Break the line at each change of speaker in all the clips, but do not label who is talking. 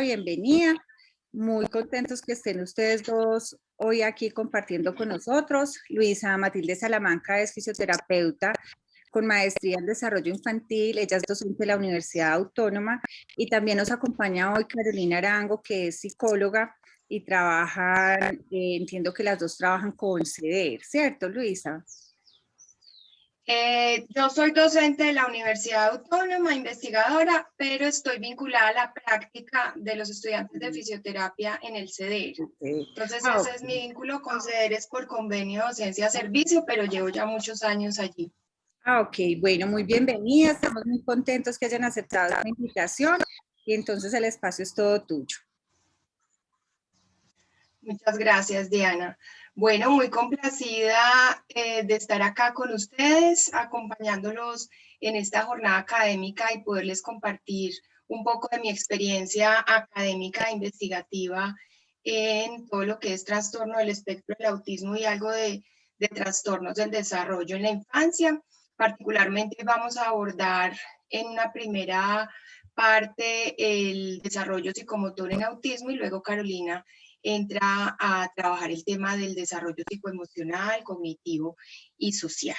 bienvenida. Muy contentos que estén ustedes dos hoy aquí compartiendo con nosotros. Luisa Matilde Salamanca es fisioterapeuta con maestría en desarrollo infantil. Ella es docente de la Universidad Autónoma y también nos acompaña hoy Carolina Arango, que es psicóloga y trabajan, entiendo que las dos trabajan con CEDER, ¿cierto, Luisa?
Yo soy docente de la Universidad Autónoma, investigadora, pero estoy vinculada a la práctica de los estudiantes de fisioterapia en el CEDER. Entonces ese es mi vínculo con CEDER, es por convenio docencia-servicio, pero llevo ya muchos años allí.
Ok, bueno, muy bienvenida. Estamos muy contentos que hayan aceptado la invitación y entonces el espacio es todo tuyo.
Muchas gracias, Diana. Bueno, muy complacida de estar acá con ustedes, acompañándolos en esta jornada académica y poderles compartir un poco de mi experiencia académica e investigativa en todo lo que es trastorno del espectro del autismo y algo de trastornos del desarrollo en la infancia. Particularmente vamos a abordar en una primera parte el desarrollo psicomotor en autismo y luego Carolina entra a trabajar el tema del desarrollo psicoemocional, cognitivo y social.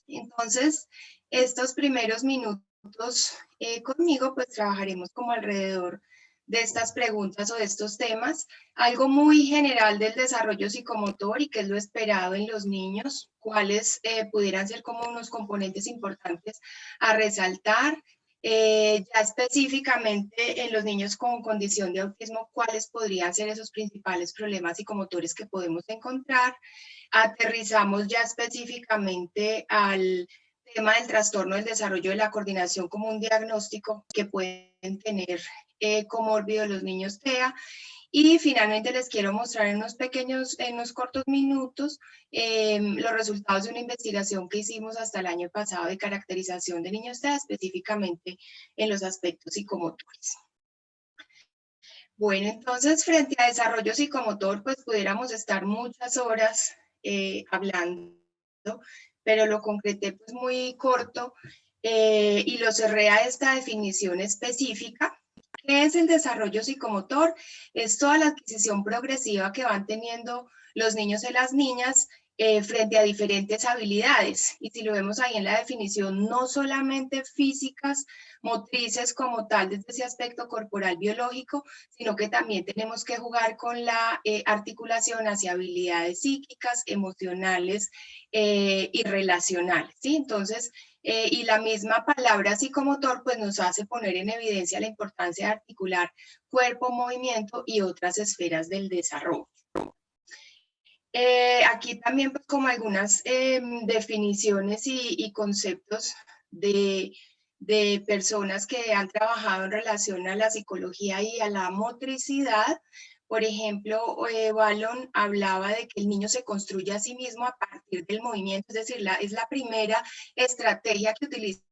Entonces, estos primeros minutos conmigo, pues trabajaremos como alrededor de estas preguntas o de estos temas, algo muy general del desarrollo psicomotor y qué es lo esperado en los niños, cuáles pudieran ser como unos componentes importantes a resaltar, ya específicamente en los niños con condición de autismo, cuáles podrían ser esos principales problemas psicomotores que podemos encontrar. Aterrizamos ya específicamente al tema del trastorno del desarrollo de la coordinación como un diagnóstico que pueden tener comórbido los niños TEA. Y finalmente les quiero mostrar en unos cortos minutos los resultados de una investigación que hicimos hasta el año pasado de caracterización de niños TEA, específicamente en los aspectos psicomotores. Bueno, entonces frente a desarrollo psicomotor, pues pudiéramos estar muchas horas hablando, pero lo concreté pues muy corto y lo cerré a esta definición específica. ¿Qué es el desarrollo psicomotor? Es toda la adquisición progresiva que van teniendo los niños y las niñas frente a diferentes habilidades. Y si lo vemos ahí en la definición, no solamente físicas, motrices como tal, desde ese aspecto corporal biológico, sino que también tenemos que jugar con la articulación hacia habilidades psíquicas, emocionales y relacionales, ¿sí? Entonces, y la misma palabra psicomotor pues nos hace poner en evidencia la importancia de articular cuerpo, movimiento y otras esferas del desarrollo. Aquí también pues como algunas definiciones y conceptos de personas que han trabajado en relación a la psicología y a la motricidad. Por ejemplo, Wallon hablaba de que el niño se construye a sí mismo a partir del movimiento, es decir, es la primera estrategia que utiliza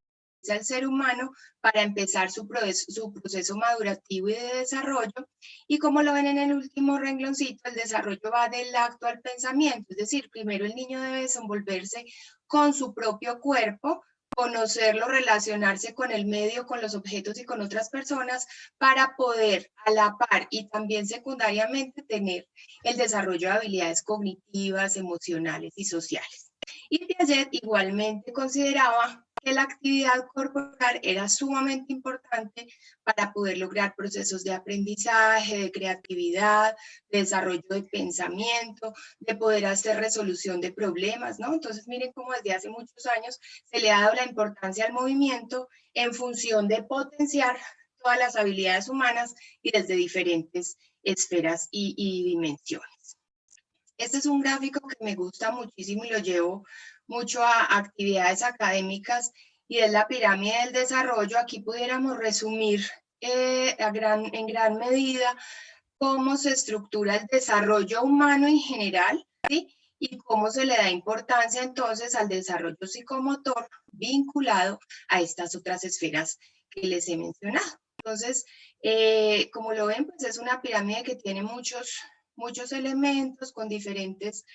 el ser humano para empezar su proceso madurativo y de desarrollo. Y como lo ven en el último rengloncito, el desarrollo va del acto al pensamiento, es decir, primero el niño debe desenvolverse con su propio cuerpo, conocerlo, relacionarse con el medio, con los objetos y con otras personas para poder a la par y también secundariamente tener el desarrollo de habilidades cognitivas, emocionales y sociales. Y Piaget igualmente consideraba que la actividad corporal era sumamente importante para poder lograr procesos de aprendizaje, de creatividad, de desarrollo de pensamiento, de poder hacer resolución de problemas, ¿no? Entonces miren cómo desde hace muchos años se le ha dado la importancia al movimiento en función de potenciar todas las habilidades humanas y desde diferentes esferas y dimensiones. Este es un gráfico que me gusta muchísimo y lo llevo mucho a actividades académicas y es la pirámide del desarrollo. Aquí pudiéramos resumir en gran medida cómo se estructura el desarrollo humano en general, ¿sí? Y cómo se le da importancia entonces al desarrollo psicomotor vinculado a estas otras esferas que les he mencionado. Entonces, como lo ven, pues es una pirámide que tiene muchos elementos con diferentes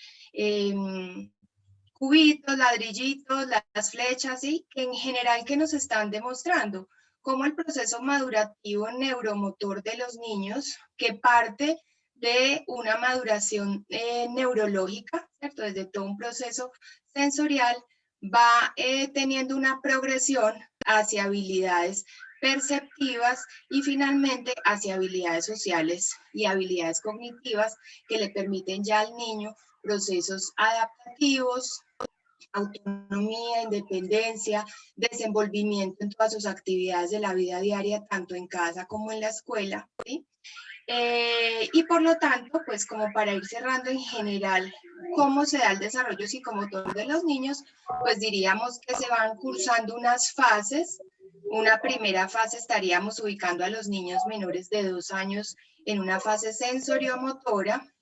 cubitos, ladrillitos, las flechas, ¿sí? Que en general que nos están demostrando cómo el proceso madurativo neuromotor de los niños, que parte de una maduración neurológica, ¿cierto? Desde todo un proceso sensorial, va teniendo una progresión hacia habilidades perceptivas y finalmente hacia habilidades sociales y habilidades cognitivas que le permiten ya al niño procesos adaptativos, autonomía, independencia, desenvolvimiento en todas sus actividades de la vida diaria, tanto en casa como en la escuela, ¿sí? Y por lo tanto, pues como para ir cerrando en general, ¿cómo se da el desarrollo psicomotor de los niños? Pues diríamos que se van cursando unas fases. Una primera fase estaríamos ubicando a los niños menores de 2 años en una fase sensoriomotora,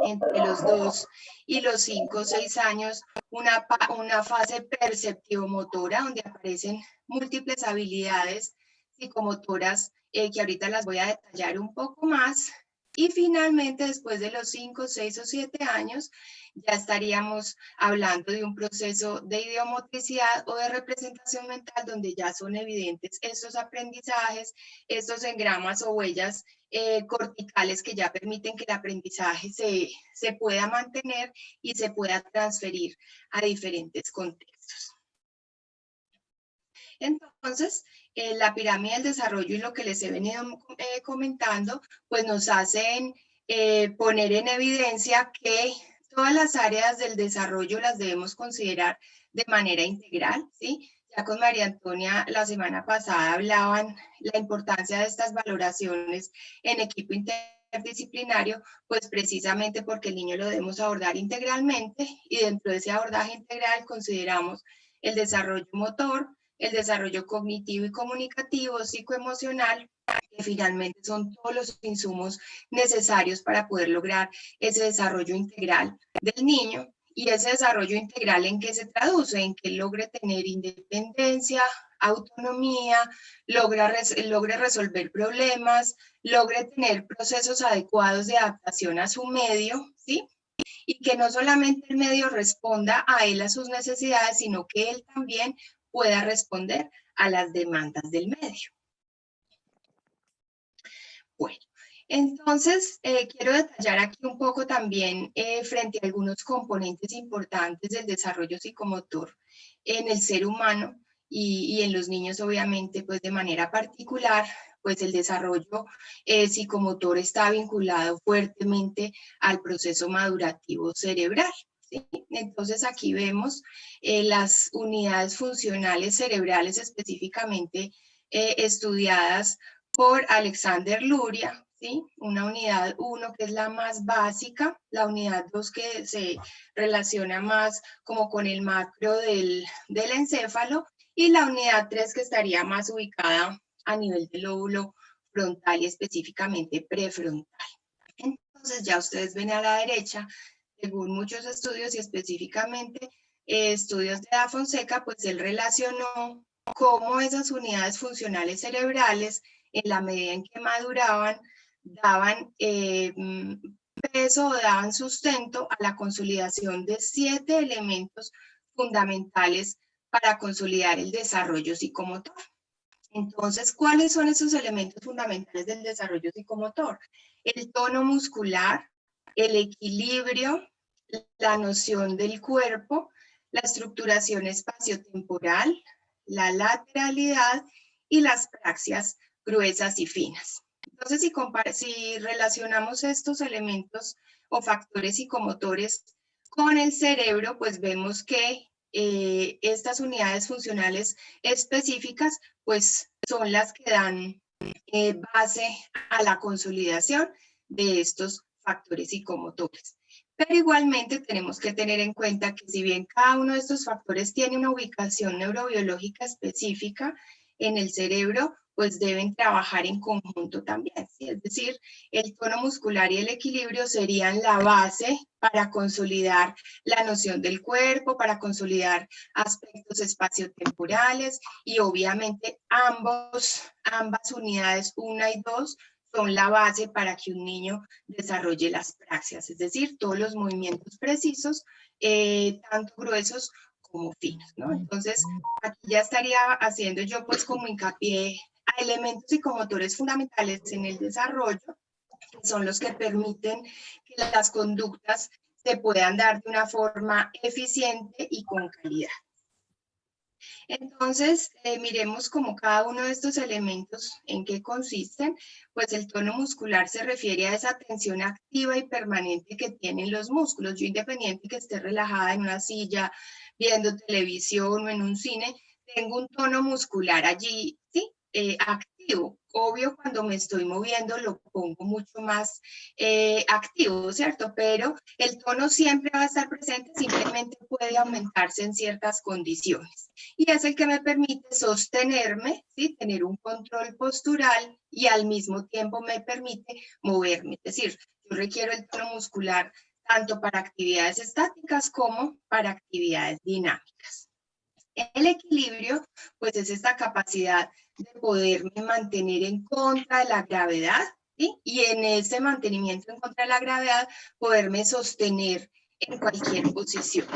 entre los 2 y los 5 o 6 años, una fase perceptivo-motora, donde aparecen múltiples habilidades psicomotoras que ahorita las voy a detallar un poco más. Y finalmente, después de los 5, 6 o 7 años, ya estaríamos hablando de un proceso de idiomotricidad o de representación mental, donde ya son evidentes estos aprendizajes, estos engramas o huellas corticales que ya permiten que el aprendizaje se pueda mantener y se pueda transferir a diferentes contextos. Entonces, la pirámide del desarrollo y lo que les he venido comentando, pues nos hacen poner en evidencia que todas las áreas del desarrollo las debemos considerar de manera integral, ¿sí? Ya con María Antonia la semana pasada hablaban la importancia de estas valoraciones en equipo interdisciplinario, pues precisamente porque el niño lo debemos abordar integralmente y dentro de ese abordaje integral consideramos el desarrollo motor, el desarrollo cognitivo y comunicativo, psicoemocional, que finalmente son todos los insumos necesarios para poder lograr ese desarrollo integral del niño. Y ese desarrollo integral, ¿en qué se traduce? En que logre tener independencia, autonomía, logre resolver problemas, logre tener procesos adecuados de adaptación a su medio, ¿sí? Y que no solamente el medio responda a él, a sus necesidades, sino que él también pueda responder a las demandas del medio. Bueno, entonces quiero detallar aquí un poco también frente a algunos componentes importantes del desarrollo psicomotor en el ser humano y en los niños obviamente pues de manera particular, pues el desarrollo psicomotor está vinculado fuertemente al proceso madurativo cerebral. ¿Sí? Entonces aquí vemos las unidades funcionales cerebrales específicamente estudiadas por Alexander Luria, ¿sí? Una unidad 1 que es la más básica, la unidad 2 que se relaciona más como con el macro del encéfalo y la unidad 3 que estaría más ubicada a nivel del lóbulo frontal y específicamente prefrontal. Entonces ya ustedes ven a la derecha, según muchos estudios y específicamente estudios de Da Fonseca, pues él relacionó cómo esas unidades funcionales cerebrales, en la medida en que maduraban, daban peso o daban sustento a la consolidación de 7 elementos fundamentales para consolidar el desarrollo psicomotor. Entonces, ¿cuáles son esos elementos fundamentales del desarrollo psicomotor? El tono muscular, el equilibrio, la noción del cuerpo, la estructuración espaciotemporal, la lateralidad y las praxias gruesas y finas. Entonces, si relacionamos estos elementos o factores psicomotores con el cerebro, pues vemos que estas unidades funcionales específicas, pues son las que dan base a la consolidación de estos factores psicomotores. Pero igualmente tenemos que tener en cuenta que si bien cada uno de estos factores tiene una ubicación neurobiológica específica en el cerebro, pues deben trabajar en conjunto también, ¿sí? Es decir, el tono muscular y el equilibrio serían la base para consolidar la noción del cuerpo, para consolidar aspectos espaciotemporales y obviamente ambas unidades 1 y 2 son la base para que un niño desarrolle las praxias, es decir, todos los movimientos precisos, tanto gruesos como finos, ¿no? Entonces, aquí ya estaría haciendo yo pues como hincapié a elementos psicomotores fundamentales en el desarrollo, que son los que permiten que las conductas se puedan dar de una forma eficiente y con calidad. Entonces, miremos como cada uno de estos elementos en qué consisten. Pues el tono muscular se refiere a esa tensión activa y permanente que tienen los músculos. Yo, independiente que esté relajada en una silla, viendo televisión o en un cine, tengo un tono muscular allí, ¿sí? Activo. Obvio, cuando me estoy moviendo lo pongo mucho más activo, ¿cierto? Pero el tono siempre va a estar presente, simplemente puede aumentarse en ciertas condiciones. Y es el que me permite sostenerme, ¿sí? Tener un control postural y al mismo tiempo me permite moverme. Es decir, yo requiero el tono muscular tanto para actividades estáticas como para actividades dinámicas. El equilibrio, pues es esta capacidad de poderme mantener en contra de la gravedad, ¿sí? Y en ese mantenimiento en contra de la gravedad, poderme sostener en cualquier posición.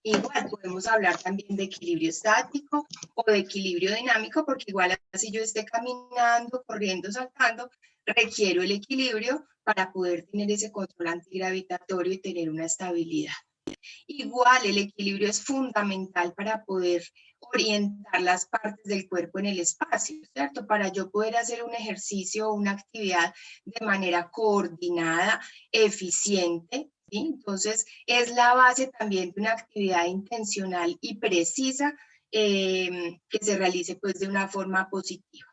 Igual podemos hablar también de equilibrio estático o de equilibrio dinámico, porque igual si yo esté caminando, corriendo, saltando, requiero el equilibrio para poder tener ese control antigravitatorio y tener una estabilidad. Igual el equilibrio es fundamental para poder orientar las partes del cuerpo en el espacio, ¿cierto? Para yo poder hacer un ejercicio o una actividad de manera coordinada, eficiente, ¿sí? Entonces es la base también de una actividad intencional y precisa que se realice pues de una forma positiva.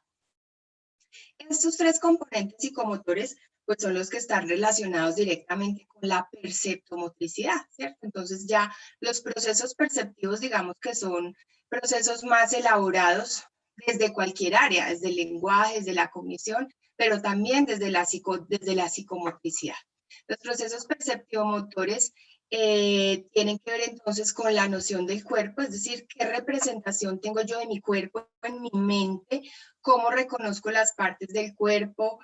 Estos tres componentes psicomotores pues son los que están relacionados directamente con la perceptomotricidad, ¿cierto? Entonces ya los procesos perceptivos, digamos que son procesos más elaborados desde cualquier área, desde el lenguaje, desde la cognición, pero también desde la psicomotricidad. Los procesos perceptivo-motores tienen que ver entonces con la noción del cuerpo, es decir, qué representación tengo yo de mi cuerpo en mi mente, cómo reconozco las partes del cuerpo,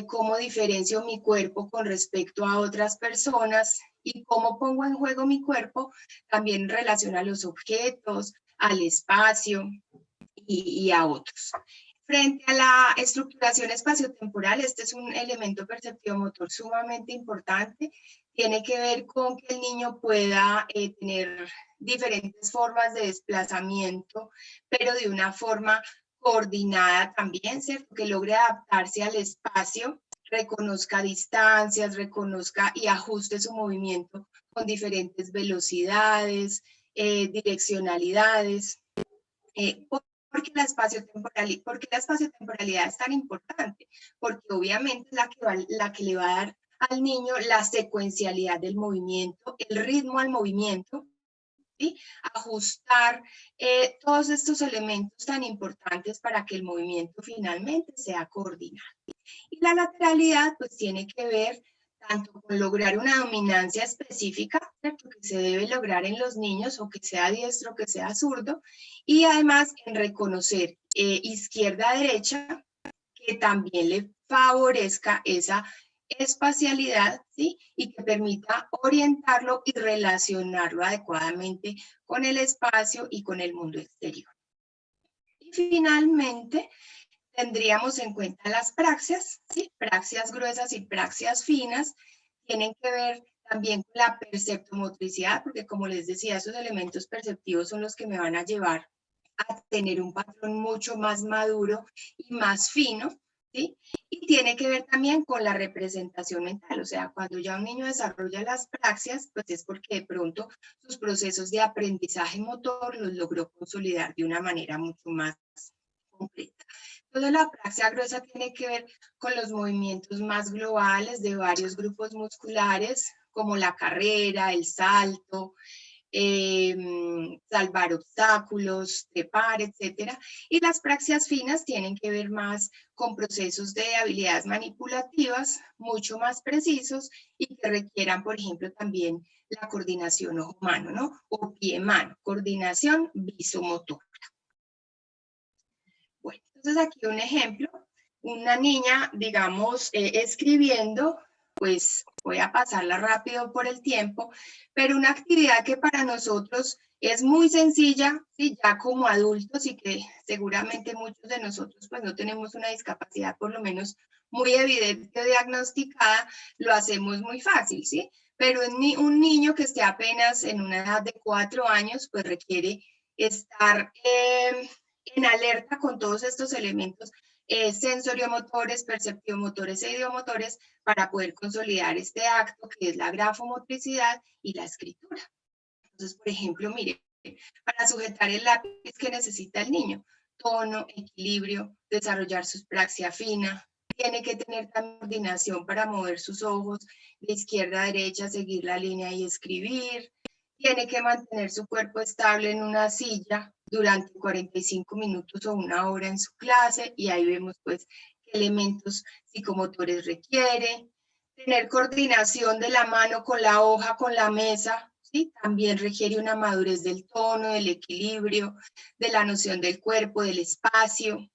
cómo diferencio mi cuerpo con respecto a otras personas y cómo pongo en juego mi cuerpo también en relación a los objetos, al espacio y a otros. Frente a la estructuración espaciotemporal, este es un elemento perceptivo motor sumamente importante. Tiene que ver con que el niño pueda tener diferentes formas de desplazamiento, pero de una forma coordinada también, ¿cierto? Que logre adaptarse al espacio, reconozca distancias, reconozca y ajuste su movimiento con diferentes velocidades, direccionalidades. ¿Por qué la espaciotemporalidad es tan importante? Porque obviamente es la que le va a dar al niño la secuencialidad del movimiento, el ritmo al movimiento, ¿sí? Ajustar todos estos elementos tan importantes para que el movimiento finalmente sea coordinado. Y la lateralidad pues tiene que ver tanto con lograr una dominancia específica, ¿cierto? Que se debe lograr en los niños, o que sea diestro o que sea zurdo, y además en reconocer izquierda-derecha, que también le favorezca esa espacialidad, ¿sí? Y que permita orientarlo y relacionarlo adecuadamente con el espacio y con el mundo exterior. Y finalmente, tendríamos en cuenta las praxias, ¿sí? Praxias gruesas y praxias finas, tienen que ver también con la perceptomotricidad, porque como les decía, esos elementos perceptivos son los que me van a llevar a tener un patrón mucho más maduro y más fino, ¿sí? Y tiene que ver también con la representación mental, o sea, cuando ya un niño desarrolla las praxias, pues es porque de pronto sus procesos de aprendizaje motor los logró consolidar de una manera mucho más completa. Entonces la praxia gruesa tiene que ver con los movimientos más globales de varios grupos musculares, como la carrera, el salto, salvar obstáculos, trepar, etc. Y las praxias finas tienen que ver más con procesos de habilidades manipulativas mucho más precisos y que requieran, por ejemplo, también la coordinación ojo-mano, ¿no? O pie-mano, coordinación visomotora. Bueno, entonces aquí un ejemplo, una niña, digamos, escribiendo, pues voy a pasarla rápido por el tiempo, pero una actividad que para nosotros es muy sencilla, ¿sí? Ya como adultos y que seguramente muchos de nosotros pues no tenemos una discapacidad por lo menos muy evidente o diagnosticada, lo hacemos muy fácil, ¿sí? Pero un niño que esté apenas en una edad de 4 años pues requiere estar en alerta con todos estos elementos sensoriomotores, perceptiomotores e ideomotores para poder consolidar este acto que es la grafomotricidad y la escritura. Entonces, por ejemplo, mire, para sujetar el lápiz que necesita el niño, tono, equilibrio, desarrollar su praxia fina, tiene que tener coordinación para mover sus ojos de izquierda a derecha, seguir la línea y escribir, tiene que mantener su cuerpo estable en una silla durante 45 minutos o una hora en su clase, y ahí vemos pues qué elementos psicomotores requiere, tener coordinación de la mano con la hoja, con la mesa, ¿sí? También requiere una madurez del tono, del equilibrio, de la noción del cuerpo, del espacio.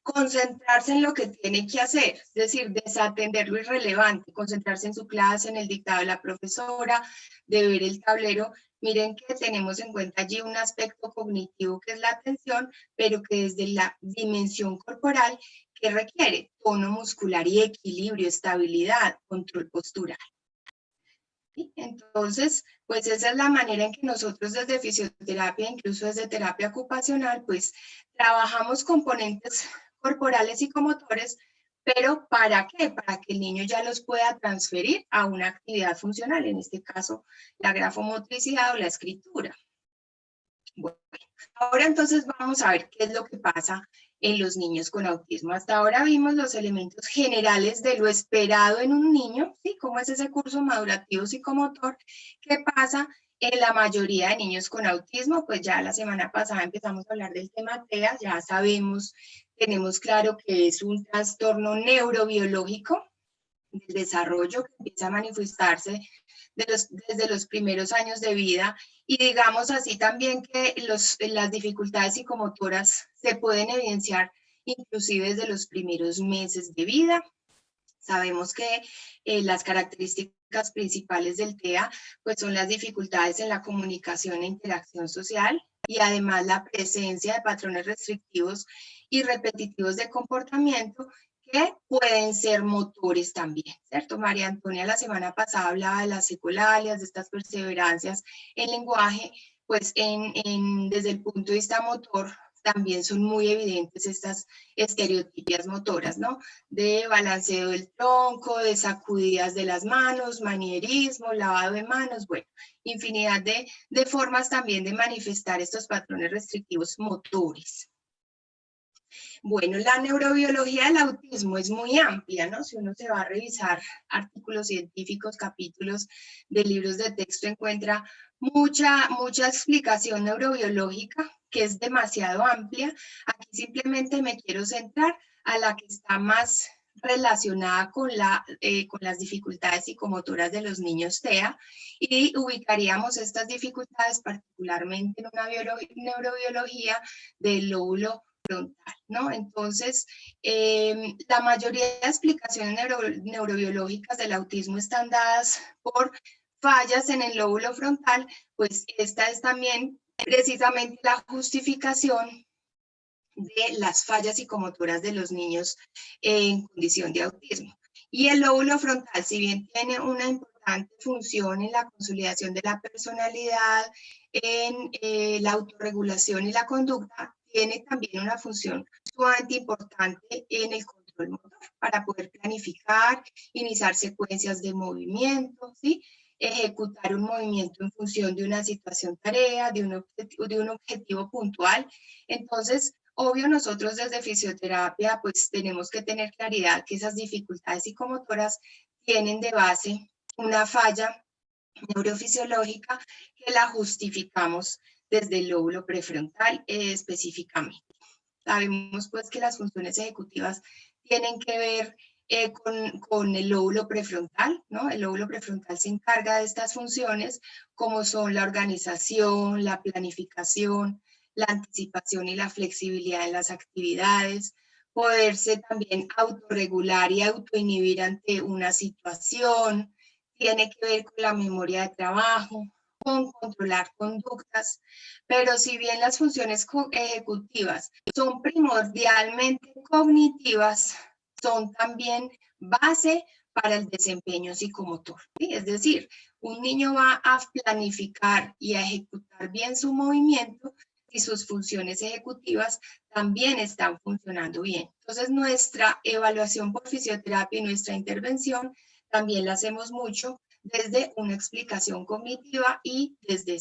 Concentrarse en lo que tiene que hacer, es decir, desatender lo irrelevante, concentrarse en su clase, en el dictado de la profesora, de ver el tablero. Miren que tenemos en cuenta allí un aspecto cognitivo que es la atención, pero que desde la dimensión corporal que requiere tono muscular y equilibrio, estabilidad, control postural. ¿Sí? Entonces, pues esa es la manera en que nosotros desde fisioterapia, incluso desde terapia ocupacional, pues trabajamos componentes corporales y psicomotores, pero ¿para qué? Para que el niño ya los pueda transferir a una actividad funcional, en este caso la grafomotricidad o la escritura. Bueno, ahora entonces vamos a ver qué es lo que pasa en los niños con autismo. Hasta ahora vimos los elementos generales de lo esperado en un niño, ¿sí? Cómo es ese curso madurativo psicomotor. ¿Qué pasa en la mayoría de niños con autismo? Pues ya la semana pasada empezamos a hablar del tema TEA, ya sabemos, tenemos claro que es un trastorno neurobiológico del desarrollo que empieza a manifestarse desde los primeros años de vida, y digamos así también que las dificultades psicomotoras se pueden evidenciar inclusive desde los primeros meses de vida. Sabemos que las características principales del TEA pues son las dificultades en la comunicación e interacción social, y además la presencia de patrones restrictivos y repetitivos de comportamiento que pueden ser motores también, ¿cierto? María Antonia la semana pasada hablaba de las secolalias, de estas perseverancias en lenguaje, pues desde el punto de vista motor también son muy evidentes estas estereotipias motoras, ¿no? De balanceo del tronco, de sacudidas de las manos, manierismo, lavado de manos, bueno, infinidad de formas también de manifestar estos patrones restrictivos motores. Bueno, la neurobiología del autismo es muy amplia, ¿no? Si uno se va a revisar artículos científicos, capítulos de libros de texto, encuentra mucha explicación neurobiológica que es demasiado amplia. Aquí simplemente me quiero centrar a la que está más relacionada con las dificultades psicomotoras de los niños TEA, y ubicaríamos estas dificultades particularmente en una neurobiología del lóbulo frontal, ¿no? Entonces, la mayoría de explicaciones neurobiológicas del autismo están dadas por fallas en el lóbulo frontal, pues esta es también precisamente la justificación de las fallas psicomotoras de los niños en condición de autismo. Y el lóbulo frontal, si bien tiene una importante función en la consolidación de la personalidad, en la autorregulación y la conducta, tiene también una función sumamente importante en el control motor, para poder planificar, iniciar secuencias de movimiento, ¿sí? Ejecutar un movimiento en función de una situación tarea, de un objetivo puntual. Entonces, obvio, nosotros desde fisioterapia pues tenemos que tener claridad que esas dificultades psicomotoras tienen de base una falla neurofisiológica que la justificamos desde el lóbulo prefrontal específicamente. Sabemos pues que las funciones ejecutivas tienen que ver con el lóbulo prefrontal, ¿no? El lóbulo prefrontal se encarga de estas funciones, como son la organización, la planificación, la anticipación y la flexibilidad en las actividades, poderse también autorregular y autoinhibir ante una situación, tiene que ver con la memoria de trabajo, con controlar conductas, pero si bien las funciones ejecutivas son primordialmente cognitivas, son también base para el desempeño psicomotor, ¿sí? Es decir, un niño va a planificar y a ejecutar bien su movimiento y sus funciones ejecutivas también están funcionando bien. Entonces, nuestra evaluación por fisioterapia y nuestra intervención también la hacemos mucho desde una explicación cognitiva y desde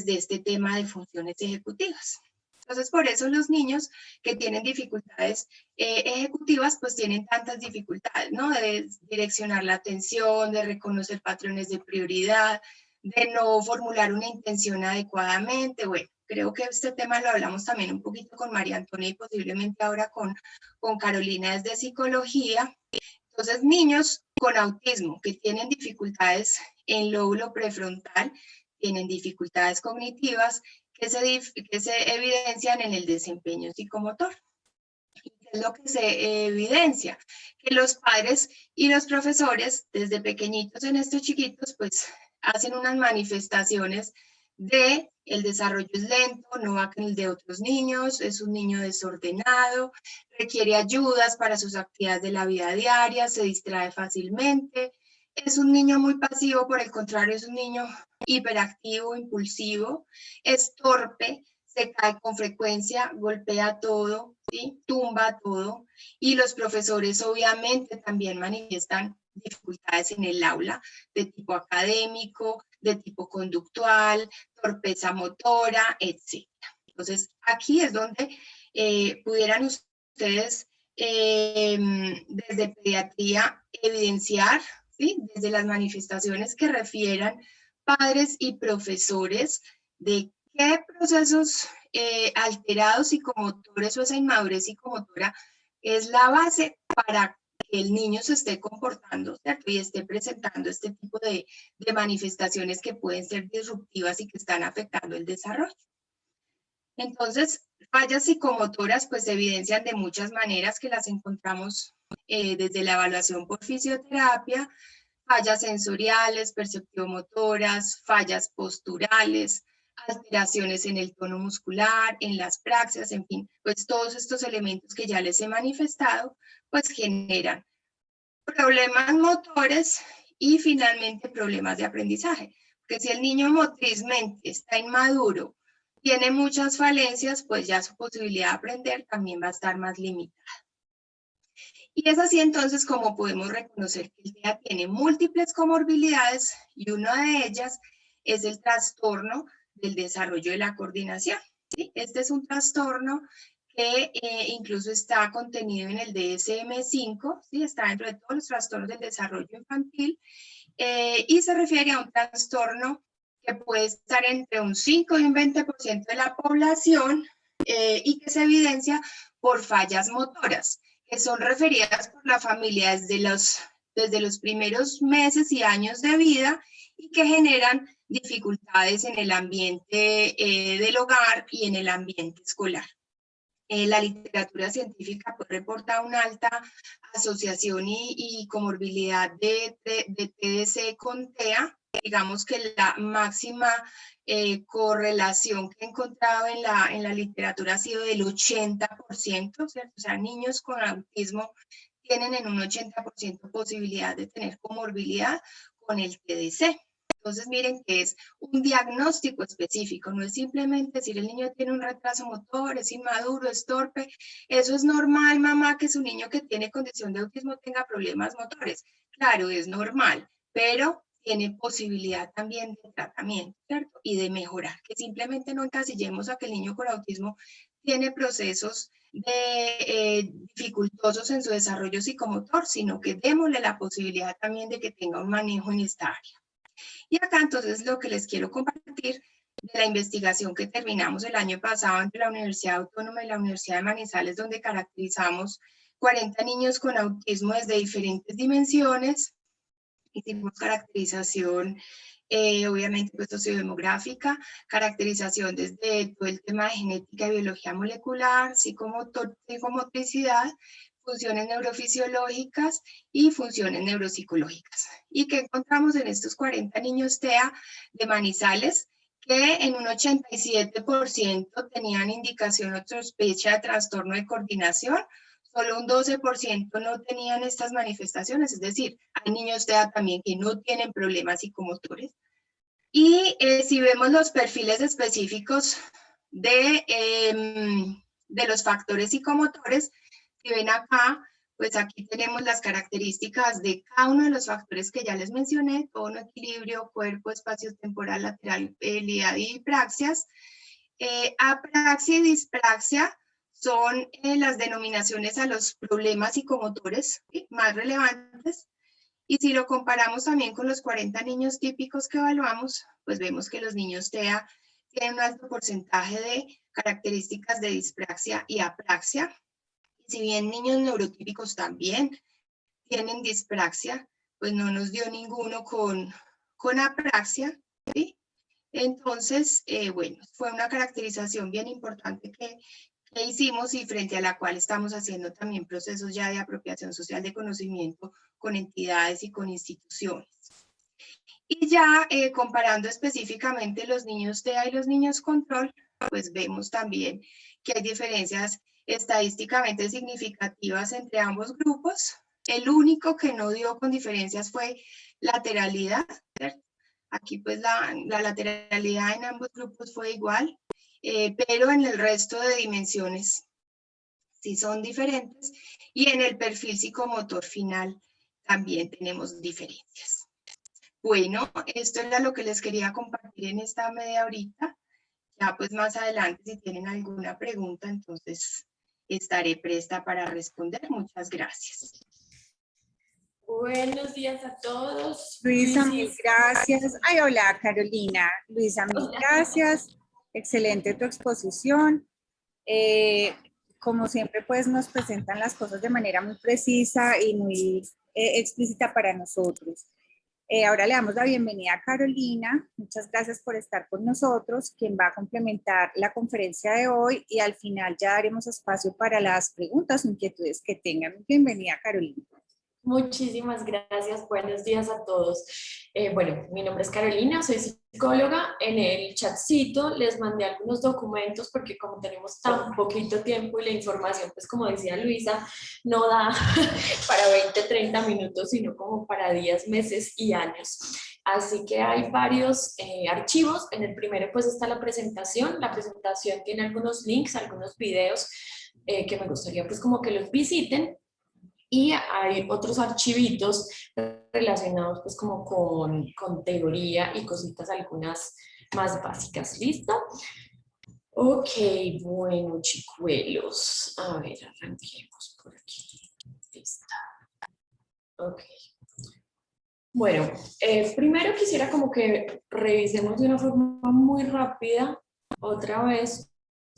este tema de funciones ejecutivas. Entonces, por eso los niños que tienen dificultades ejecutivas, pues tienen tantas dificultades, ¿no? De direccionar la atención, de reconocer patrones de prioridad, de no formular una intención adecuadamente. Bueno, creo que este tema lo hablamos también un poquito con María Antonia y posiblemente ahora con Carolina desde psicología. Entonces, niños con autismo que tienen dificultades en lóbulo prefrontal, tienen dificultades cognitivas que se evidencian en el desempeño psicomotor. ¿Qué es lo que se evidencia? Que los padres y los profesores, desde pequeñitos en estos chiquitos, pues hacen unas manifestaciones de el desarrollo es lento, no va con el de otros niños, es un niño desordenado, requiere ayudas para sus actividades de la vida diaria, se distrae fácilmente, es un niño muy pasivo, por el contrario, es un niño hiperactivo, impulsivo, es torpe, se cae con frecuencia, golpea todo, ¿sí? Tumba todo, y los profesores obviamente también manifiestan dificultades en el aula de tipo académico, de tipo conductual, torpeza motora, etc. Entonces, aquí es donde pudieran ustedes desde pediatría evidenciar, ¿sí? Desde las manifestaciones que refieran padres y profesores de qué procesos alterados psicomotores o esa inmadurez psicomotora es la base para que el niño se esté comportando, ¿cierto? Y esté presentando este tipo de manifestaciones que pueden ser disruptivas y que están afectando el desarrollo. Entonces, fallas psicomotoras pues se evidencian de muchas maneras que las encontramos desde la evaluación por fisioterapia, fallas sensoriales, perceptivomotoras, fallas posturales, alteraciones en el tono muscular, en las praxias, en fin, pues todos estos elementos que ya les he manifestado, pues generan problemas motores y finalmente problemas de aprendizaje. Porque si el niño motrizmente está inmaduro, tiene muchas falencias, pues ya su posibilidad de aprender también va a estar más limitada. Y es así entonces como podemos reconocer que el TEA tiene múltiples comorbilidades y una de ellas es el trastorno del desarrollo de la coordinación, ¿sí? Este es un trastorno que incluso está contenido en el DSM-5, ¿sí? Está dentro de todos los trastornos del desarrollo infantil y se refiere a un trastorno que puede estar entre un 5 y un 20% de la población y que se evidencia por fallas motoras, que son referidas por la familia desde los primeros meses y años de vida y que generan dificultades en el ambiente del hogar y en el ambiente escolar. La literatura científica pues, reporta una alta asociación y comorbilidad de TDC con TEA. Digamos que la máxima correlación que he encontrado en la literatura ha sido del 80%, ¿cierto? O sea, niños con autismo tienen en un 80% posibilidad de tener comorbilidad con el TDC. Entonces, miren que es un diagnóstico específico, no es simplemente decir el niño tiene un retraso motor, es inmaduro, es torpe. Eso es normal, mamá, que su niño que tiene condición de autismo tenga problemas motores. Claro, es normal, pero tiene posibilidad también de tratamiento, ¿cierto? Y de mejorar, que simplemente no encasillemos a que el niño con autismo tiene procesos dificultosos en su desarrollo psicomotor, sino que démosle la posibilidad también de que tenga un manejo en esta área. Y acá entonces lo que les quiero compartir de la investigación que terminamos el año pasado entre la Universidad Autónoma y la Universidad de Manizales, donde caracterizamos 40 niños con autismo desde diferentes dimensiones hicimos caracterización, obviamente pues sociodemográfica, caracterización desde todo el tema de genética y biología molecular, psicomotricidad, funciones neurofisiológicas y funciones neuropsicológicas. ¿Y qué encontramos en estos 40 niños TEA de Manizales? Que en un 87% tenían indicación o sospecha de trastorno de coordinación, solo un 12% no tenían estas manifestaciones, es decir, hay niños TEA también que no tienen problemas psicomotores. Y si vemos los perfiles específicos de los factores psicomotores, si ven acá, pues aquí tenemos las características de cada uno de los factores que ya les mencioné, tono, equilibrio, cuerpo, espacio temporal, lateralidad y praxias. Apraxia y dispraxia son las denominaciones a los problemas psicomotores, ¿sí?, más relevantes. Y si lo comparamos también con los 40 niños típicos que evaluamos, pues vemos que los niños TEA tienen un alto porcentaje de características de dispraxia y apraxia. Si bien niños neurotípicos también tienen dispraxia, pues no nos dio ninguno con apraxia, ¿sí? Entonces, bueno, fue una caracterización bien importante que hicimos y frente a la cual estamos haciendo también procesos ya de apropiación social de conocimiento con entidades y con instituciones. Y ya comparando específicamente los niños TEA y los niños control, pues vemos también que hay diferencias estadísticamente significativas entre ambos grupos. El único que no dio con diferencias fue lateralidad, ¿cierto? Aquí pues la lateralidad en ambos grupos fue igual, pero en el resto de dimensiones sí son diferentes, y en el perfil psicomotor final también tenemos diferencias. Bueno, esto era lo que les quería compartir en esta media horita. Ya pues más adelante, si tienen alguna pregunta, entonces estaré presta para responder. Muchas gracias.
Buenos días a todos.
Luisa, mil gracias. Ay, hola, Carolina. Luisa, mil gracias. Excelente tu exposición. Como siempre, pues nos presentan las cosas de manera muy precisa y muy explícita para nosotros. Ahora le damos la bienvenida a Carolina. Muchas gracias por estar con nosotros, quien va a complementar la conferencia de hoy, y al final ya daremos espacio para las preguntas o inquietudes que tengan. Bienvenida, Carolina.
Muchísimas gracias, buenos días a todos. Bueno, mi nombre es Carolina, soy psicóloga. En el chatcito les mandé algunos documentos porque como tenemos tan poquito tiempo y la información, pues como decía Luisa, no da para 20, 30 minutos, sino como para días, meses y años. Así que hay varios archivos. En el primero pues está la presentación tiene algunos links, algunos videos que me gustaría pues como que los visiten. Y hay otros archivitos relacionados pues como con teoría y cositas algunas más básicas. ¿Listo? Ok, bueno, chicuelos. A ver, arranquemos por aquí. Listo. Ok. Bueno, primero quisiera como que revisemos de una forma muy rápida otra vez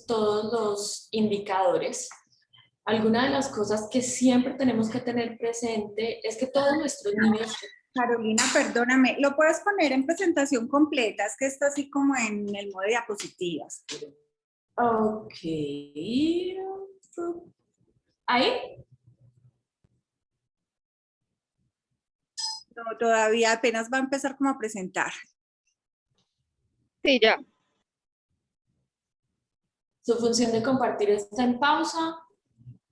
todos los indicadores. Alguna de las cosas que siempre tenemos que tener presente es que todos nuestros niños...
Carolina, perdóname, ¿lo puedes poner en presentación completa? Es que está así como en el modo de diapositivas.
Ok. ¿Ahí?
No, todavía apenas va a empezar como a presentar.
Sí, ya.
Su función de compartir está en pausa.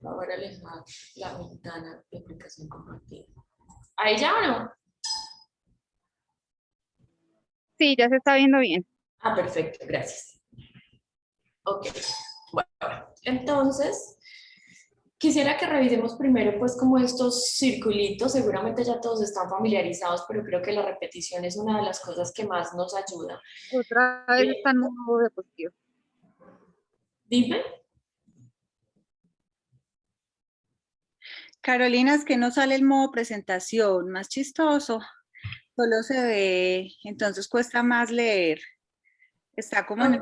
Ahora alejar la ventana de aplicación compartida. ¿Ahí ya o no?
Sí, ya se está viendo bien.
Ah, perfecto, gracias. Ok, bueno, entonces quisiera que revisemos primero pues como estos circulitos. Seguramente ya todos están familiarizados, pero creo que la repetición es una de las cosas que más nos ayuda.
Otra vez está en modo diapositivo.
Dime.
Carolina, es que no sale el modo presentación, más chistoso. Solo se ve, entonces cuesta más leer. Está como en el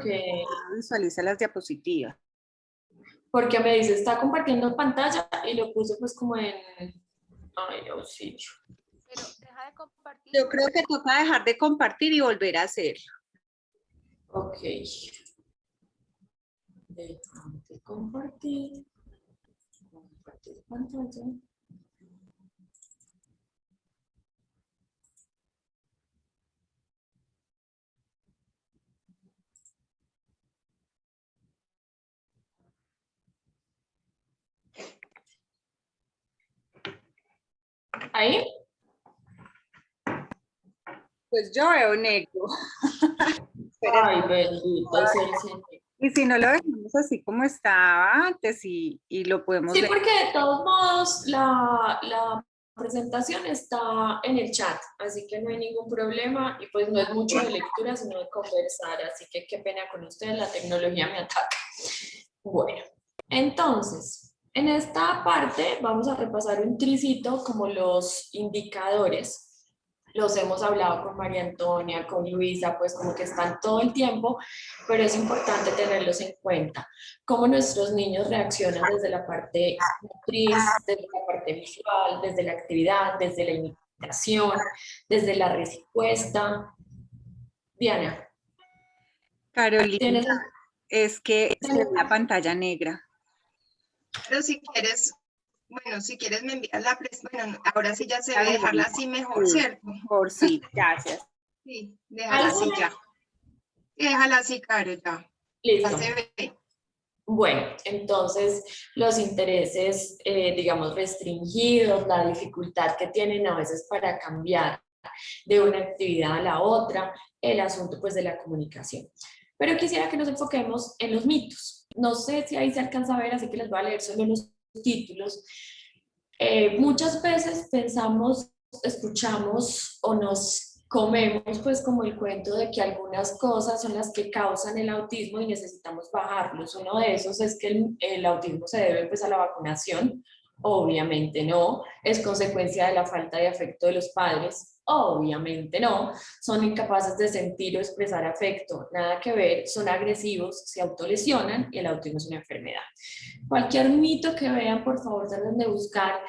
visualiza las diapositivas.
Porque me dice, está compartiendo pantalla y lo puse pues como en... Ay, auxilio.
Pero deja de
compartir.
Yo creo que toca dejar de compartir y volver a hacerlo.
Ok. Dejar de compartir. Compartir pantalla. ¿Ahí?
Pues yo veo negro.
Ay, bendito sea el Señor.
Y si no lo dejamos así como estaba antes y lo podemos
Sí,
ver.
porque de todos modos la presentación está en el chat, así que no hay ningún problema y pues no es mucho de lectura, sino de conversar, así que qué pena con ustedes, la tecnología me ataca. Bueno, entonces, en esta parte vamos a repasar un tricito como los indicadores. Los hemos hablado con María Antonia, con Luisa, pues como que están todo el tiempo, pero es importante tenerlos en cuenta. Cómo nuestros niños reaccionan desde la parte motriz, desde la parte visual, desde la actividad, desde la imitación, desde la respuesta. Diana,
Carolina,
¿tienes?
es que se ve la pantalla negra.
Pero si quieres, bueno, si quieres me envías la bueno, ahora sí ya se
Está
ve,
bien.
dejarla así mejor,
Sí.
¿cierto?
Por sí, gracias.
Sí, déjala así ya. Sí, déjala así, Caro, ya. Ya
Listo.
se ve.
Bueno, entonces los intereses, digamos, restringidos, la dificultad que tienen a veces para cambiar de una actividad a la otra, el asunto pues de la comunicación. Pero quisiera que nos enfoquemos en los mitos. No sé si ahí se alcanza a ver, así que les voy a leer solo los títulos. Muchas veces pensamos, escuchamos o nos comemos pues como el cuento de que algunas cosas son las que causan el autismo y necesitamos bajarlos. Uno de esos es que el autismo se debe pues a la vacunación. Obviamente no. Es consecuencia de la falta de afecto de los padres. Obviamente no. Son incapaces de sentir o expresar afecto. Nada que ver. Son agresivos, se autolesionan y el autismo es una enfermedad. Cualquier mito que vean, por favor, traten de buscar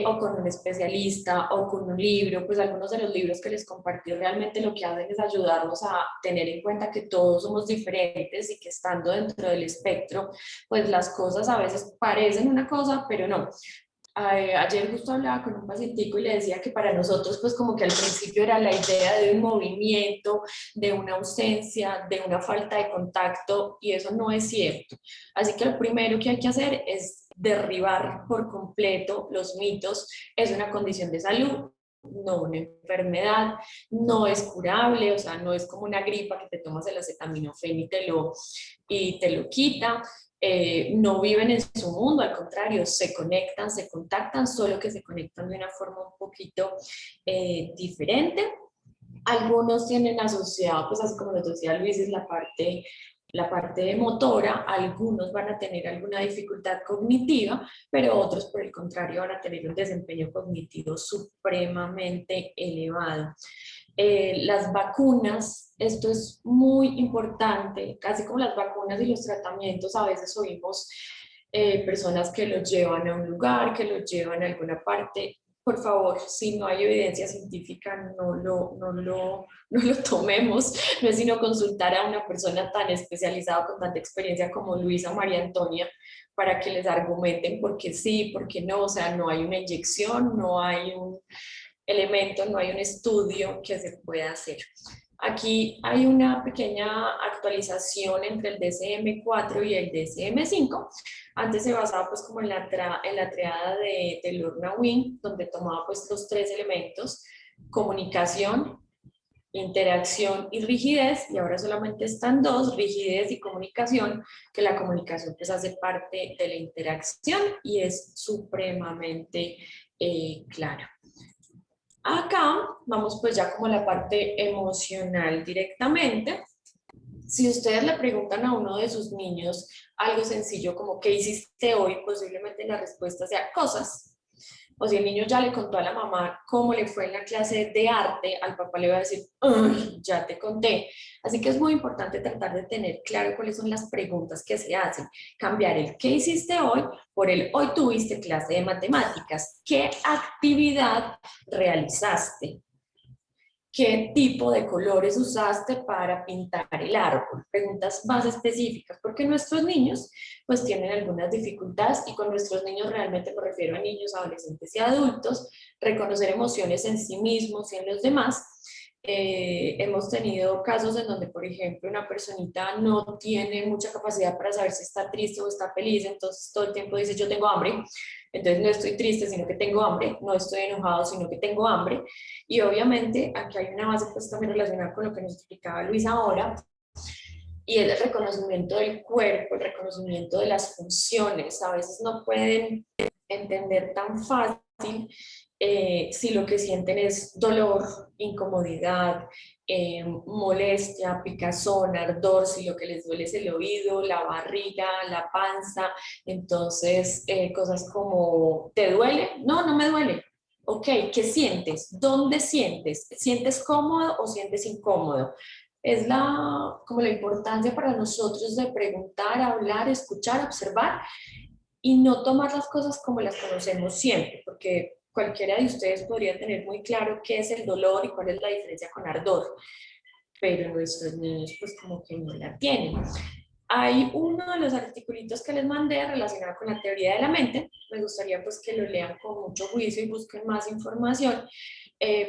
o con un especialista o con un libro, pues algunos de los libros que les compartí realmente lo que hacen es ayudarnos a tener en cuenta que todos somos diferentes y que estando dentro del espectro, pues las cosas a veces parecen una cosa, pero no. Ayer justo hablaba con un pacientico y le decía que para nosotros pues como que al principio era la idea de un movimiento, de una ausencia, de una falta de contacto y eso no es cierto. Así que lo primero que hay que hacer es derribar por completo los mitos. Es una condición de salud, no una enfermedad, no es curable, o sea, no es como una gripa que te tomas el acetaminofén y te lo quita. No viven en su mundo, al contrario, se conectan, se contactan, solo que se conectan de una forma un poquito diferente. Algunos tienen asociado, pues así como nos decía Luis, es la parte motora, algunos van a tener alguna dificultad cognitiva, pero otros por el contrario van a tener un desempeño cognitivo supremamente elevado. Las vacunas, esto es muy importante, casi como las vacunas y los tratamientos, a veces oímos personas que los llevan a un lugar, que los llevan a alguna parte. Por favor, si no hay evidencia científica, no lo tomemos, no es sino consultar a una persona tan especializada con tanta experiencia como Luisa o María Antonia para que les argumenten por qué sí, por qué no, o sea, no hay una inyección, no hay un elemento, no hay un estudio que se pueda hacer. Aquí hay una pequeña actualización entre el DSM-4 y el DSM-5. Antes se basaba pues como en la triada de Lorna-Wing, donde tomaba pues los tres elementos, comunicación, interacción y rigidez, y ahora solamente están dos, rigidez y comunicación, que la comunicación pues hace parte de la interacción y es supremamente clara. Acá vamos pues ya como a la parte emocional directamente. Si ustedes le preguntan a uno de sus niños algo sencillo como ¿qué hiciste hoy? Posiblemente la respuesta sea cosas. O si el niño ya le contó a la mamá cómo le fue en la clase de arte, al papá le va a decir, ¡ay, ya te conté! Así que es muy importante tratar de tener claro cuáles son las preguntas que se hacen. Cambiar el ¿qué hiciste hoy? Por el hoy tuviste clase de matemáticas. ¿Qué actividad realizaste? ¿qué tipo de colores usaste para pintar el árbol? Preguntas más específicas, porque nuestros niños pues tienen algunas dificultades, y con nuestros niños realmente me refiero a niños, adolescentes y adultos, reconocer emociones en sí mismos y en los demás. Hemos tenido casos en donde, por ejemplo, una personita no tiene mucha capacidad para saber si está triste o está feliz, entonces todo el tiempo dice yo tengo hambre, entonces no estoy triste sino que tengo hambre, no estoy enojado sino que tengo hambre. Y obviamente aquí hay una base pues también relacionada con lo que nos explicaba Luis ahora, y es el reconocimiento del cuerpo, el reconocimiento de las funciones. A veces no pueden entender tan fácil si lo que sienten es dolor, incomodidad, molestia, picazón, ardor, si lo que les duele es el oído, la barriga, la panza. Entonces, cosas como, ¿te duele? No, no me duele. Ok, ¿qué sientes? ¿Dónde sientes? ¿Sientes cómodo o sientes incómodo? Es como la importancia para nosotros de preguntar, hablar, escuchar, observar y no tomar las cosas como las conocemos siempre, porque cualquiera de ustedes podría tener muy claro qué es el dolor y cuál es la diferencia con ardor, pero nuestros niños pues como que no la tienen. Hay uno de los articulitos que les mandé relacionado con la teoría de la mente. Me gustaría pues que lo lean con mucho juicio y busquen más información,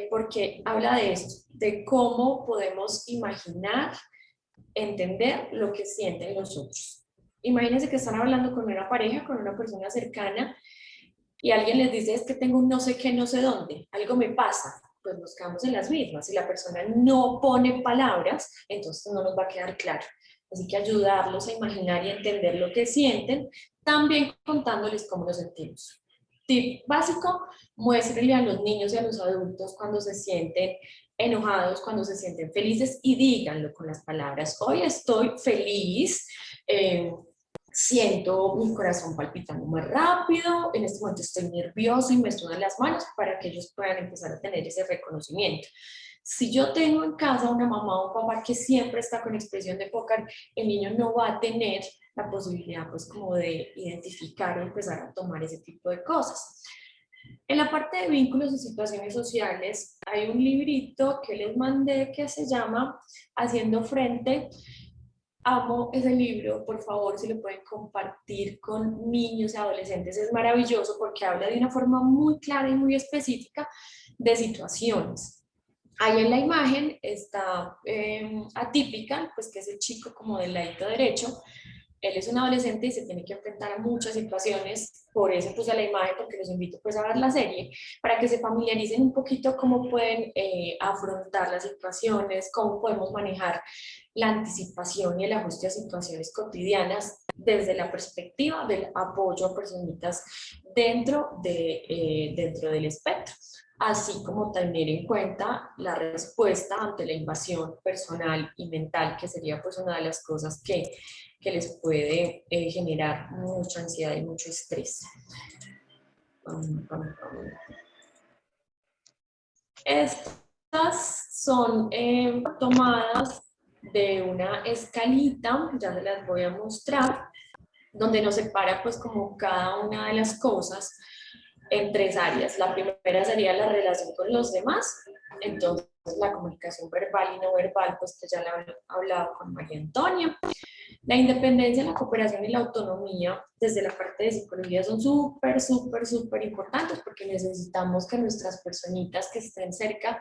porque habla de esto, de cómo podemos imaginar, entender lo que sienten los otros. Imagínense que están hablando con una pareja, con una persona cercana, y alguien les dice es que tengo un no sé qué, no sé dónde, algo me pasa. Pues nos quedamos en las mismas. Si la persona no pone palabras, entonces no nos va a quedar claro. Así que ayudarlos a imaginar y entender lo que sienten, también contándoles cómo lo sentimos. Tip básico: muéstrenle a los niños y a los adultos cuando se sienten enojados, cuando se sienten felices, y díganlo con las palabras. Hoy estoy feliz, siento mi corazón palpitando más rápido, en este momento estoy nervioso y me sudan las manos, para que ellos puedan empezar a tener ese reconocimiento. Si yo tengo en casa una mamá o un papá que siempre está con expresión de póker, el niño no va a tener la posibilidad pues como de identificar o empezar a tomar ese tipo de cosas. En la parte de vínculos y situaciones sociales hay un librito que les mandé que se llama Haciendo Frente. Amo ese libro, por favor, si lo pueden compartir con niños y adolescentes, es maravilloso porque habla de una forma muy clara y muy específica de situaciones. Ahí en la imagen está Atípica, pues que es el chico como del ladito derecho. Él es un adolescente y se tiene que enfrentar a muchas situaciones, por eso puse la imagen, porque los invito pues a ver la serie, para que se familiaricen un poquito cómo pueden afrontar las situaciones, cómo podemos manejar la anticipación y el ajuste a situaciones cotidianas desde la perspectiva del apoyo a personitas dentro del espectro, así como tener en cuenta la respuesta ante la invasión personal y mental, que sería pues una de las cosas que les puede generar mucha ansiedad y mucho estrés. Estas son tomadas de una escalita, ya se las voy a mostrar, donde nos separa pues como cada una de las cosas en tres áreas. La primera sería la relación con los demás, entonces la comunicación verbal y no verbal, pues que ya la he hablado con María Antonia. La independencia, la cooperación y la autonomía desde la parte de psicología son súper importantes, porque necesitamos que nuestras personitas que estén cerca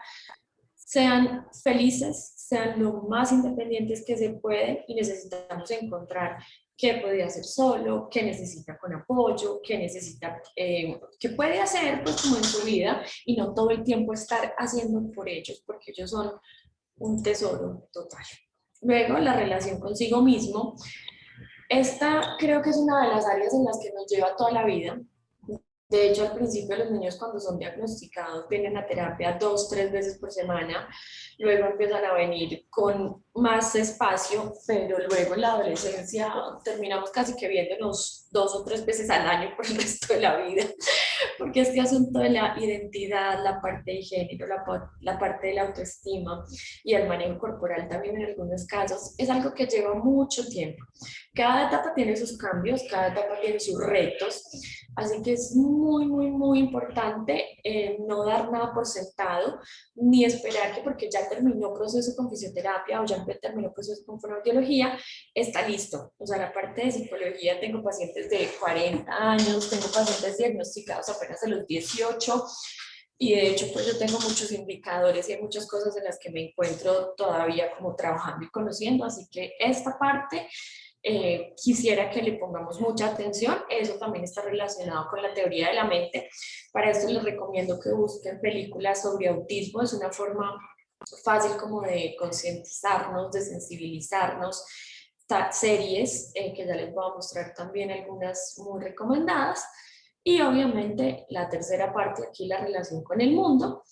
sean felices, sean lo más independientes que se pueden, y necesitamos encontrar qué puede hacer solo, qué necesita con apoyo, qué necesita, qué puede hacer pues como en su vida, y no todo el tiempo estar haciendo por ellos, porque ellos son un tesoro total. Luego, la relación consigo mismo. Esta creo que es una de las áreas en las que nos lleva toda la vida. De hecho, al principio los niños cuando son diagnosticados vienen a terapia 2-3 veces por semana, luego empiezan a venir con más espacio, pero luego en la adolescencia terminamos casi que viéndonos 2 o 3 veces al año por el resto de la vida, porque este asunto de la identidad, la parte de género, la parte de la autoestima y el manejo corporal también en algunos casos es algo que lleva mucho tiempo. Cada etapa tiene sus cambios, cada etapa tiene sus retos. Así que es muy, muy, muy importante no dar nada por sentado, ni esperar que porque ya terminó proceso con fisioterapia o ya terminó proceso con fonoaudiología, está listo. O sea, la parte de psicología, tengo pacientes de 40 años, tengo pacientes diagnosticados apenas a los 18, y de hecho pues yo tengo muchos indicadores y hay muchas cosas en las que me encuentro todavía como trabajando y conociendo, así que esta parte quisiera que le pongamos mucha atención. Eso también está relacionado con la teoría de la mente. Para esto les recomiendo que busquen películas sobre autismo. Es una forma fácil como de concientizarnos, de sensibilizarnos. Series que ya les voy a mostrar también algunas muy recomendadas. Y obviamente la tercera parte aquí, la relación con el mundo,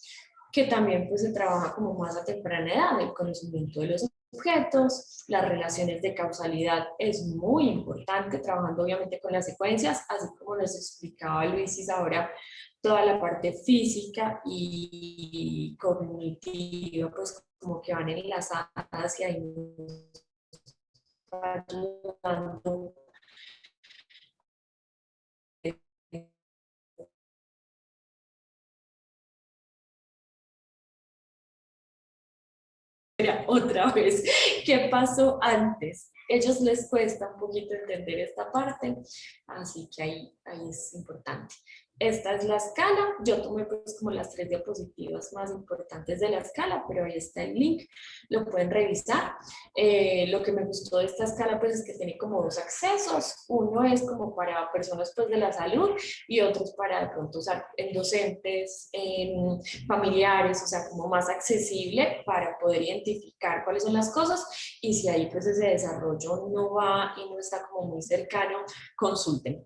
que también pues se trabaja como más a temprana edad, el conocimiento de los objetos, las relaciones de causalidad es muy importante, trabajando obviamente con las secuencias, así como nos explicaba Luisis ahora, toda la parte física y cognitiva, pues como que van enlazadas y ahí nos va ayudando. Otra vez, ¿qué pasó antes? Ellos les cuesta un poquito entender esta parte, así que ahí es importante. Esta es la escala, yo tomé pues como las 3 diapositivas más importantes de la escala, pero ahí está el link, lo pueden revisar. Lo que me gustó de esta escala pues es que tiene como 2 accesos, uno es como para personas pues de la salud y otros para de pronto usar en docentes, en familiares, o sea como más accesible para poder identificar cuáles son las cosas y si ahí pues ese desarrollo no va y no está como muy cercano, consulten.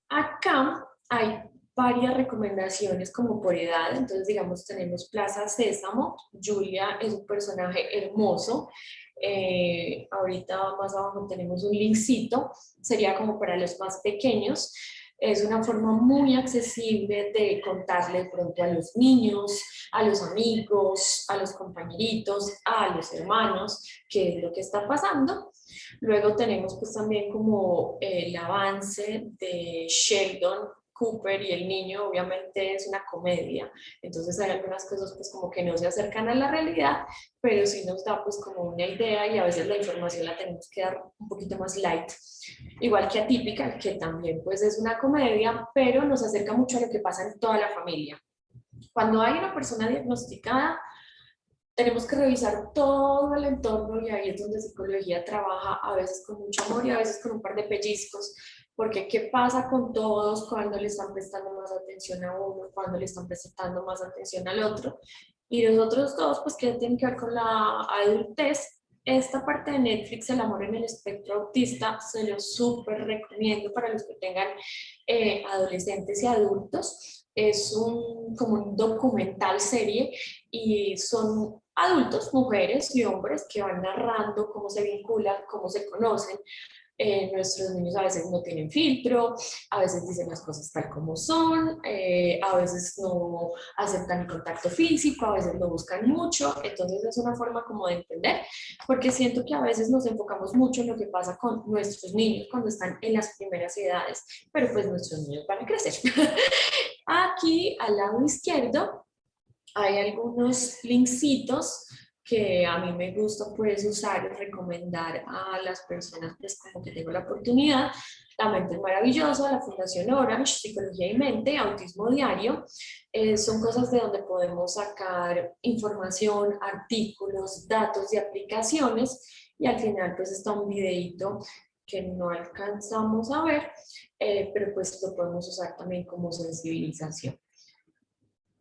Acá hay varias recomendaciones como por edad, entonces digamos tenemos Plaza Sésamo, Julia es un personaje hermoso, ahorita más abajo tenemos un linkcito, sería como para los más pequeños, es una forma muy accesible de contarle de pronto a los niños, a los amigos, a los compañeritos, a los hermanos, qué es lo que está pasando. Luego tenemos pues también como el avance de Sheldon Cooper y el niño, obviamente es una comedia, entonces hay algunas cosas pues como que no se acercan a la realidad, pero sí nos da pues como una idea y a veces la información la tenemos que dar un poquito más light. Igual que Atípica, que también pues es una comedia, pero nos acerca mucho a lo que pasa en toda la familia. Cuando hay una persona diagnosticada, tenemos que revisar todo el entorno y ahí es donde psicología trabaja a veces con mucho amor y a veces con un par de pellizcos, porque ¿qué pasa con todos cuando le están prestando más atención a uno, cuando le están prestando más atención al otro? Y los otros dos, pues que tienen que ver con la adultez. Esta parte de Netflix, El amor en el espectro autista, se lo súper recomiendo para los que tengan adolescentes y adultos. Es como un documental serie y son adultos, mujeres y hombres que van narrando cómo se vinculan, cómo se conocen. Nuestros niños a veces no tienen filtro, a veces dicen las cosas tal como son, a veces no aceptan el contacto físico, a veces lo buscan mucho, entonces es una forma como de entender, porque siento que a veces nos enfocamos mucho en lo que pasa con nuestros niños cuando están en las primeras edades, pero pues nuestros niños van a crecer. Aquí al lado izquierdo hay algunos linkcitos que a mí me gusta pues usar y recomendar a las personas pues como que tengo la oportunidad. La mente es maravillosa, la Fundación Orange, Psicología y Mente, Autismo Diario, son cosas de donde podemos sacar información, artículos, datos y aplicaciones y al final pues está un videito que no alcanzamos a ver, pero pues lo podemos usar también como sensibilización.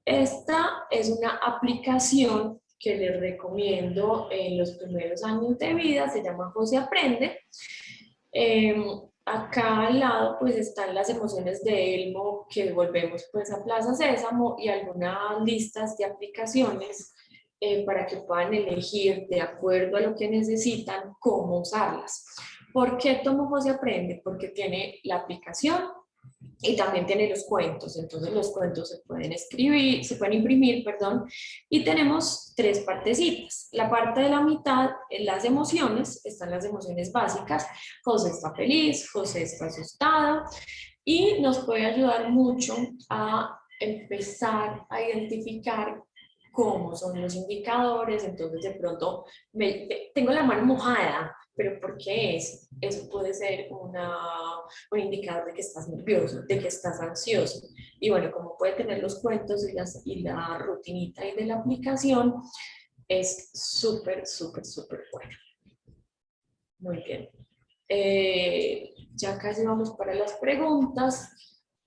Esta es una aplicación que les recomiendo en los primeros años de vida, se llama José Aprende. Acá al lado pues están las emociones de Elmo, que volvemos pues a Plaza Sésamo, y algunas listas de aplicaciones para que puedan elegir de acuerdo a lo que necesitan cómo usarlas. ¿Por qué tomo José Aprende? Porque tiene la aplicación, Y también tiene los cuentos, entonces los cuentos se pueden escribir, se pueden imprimir, perdón, y tenemos 3 partecitas. La parte de la mitad en las emociones, están las emociones básicas. José está feliz, José está asustado, y nos puede ayudar mucho a empezar a identificar cómo son los indicadores. Entonces de pronto tengo la mano mojada, pero ¿por qué es? Eso puede ser un indicador de que estás nervioso, de que estás ansioso. Y bueno, como puede tener los cuentos y la rutinita ahí de la aplicación, es súper, súper, súper bueno. Muy bien. Ya casi vamos para las preguntas.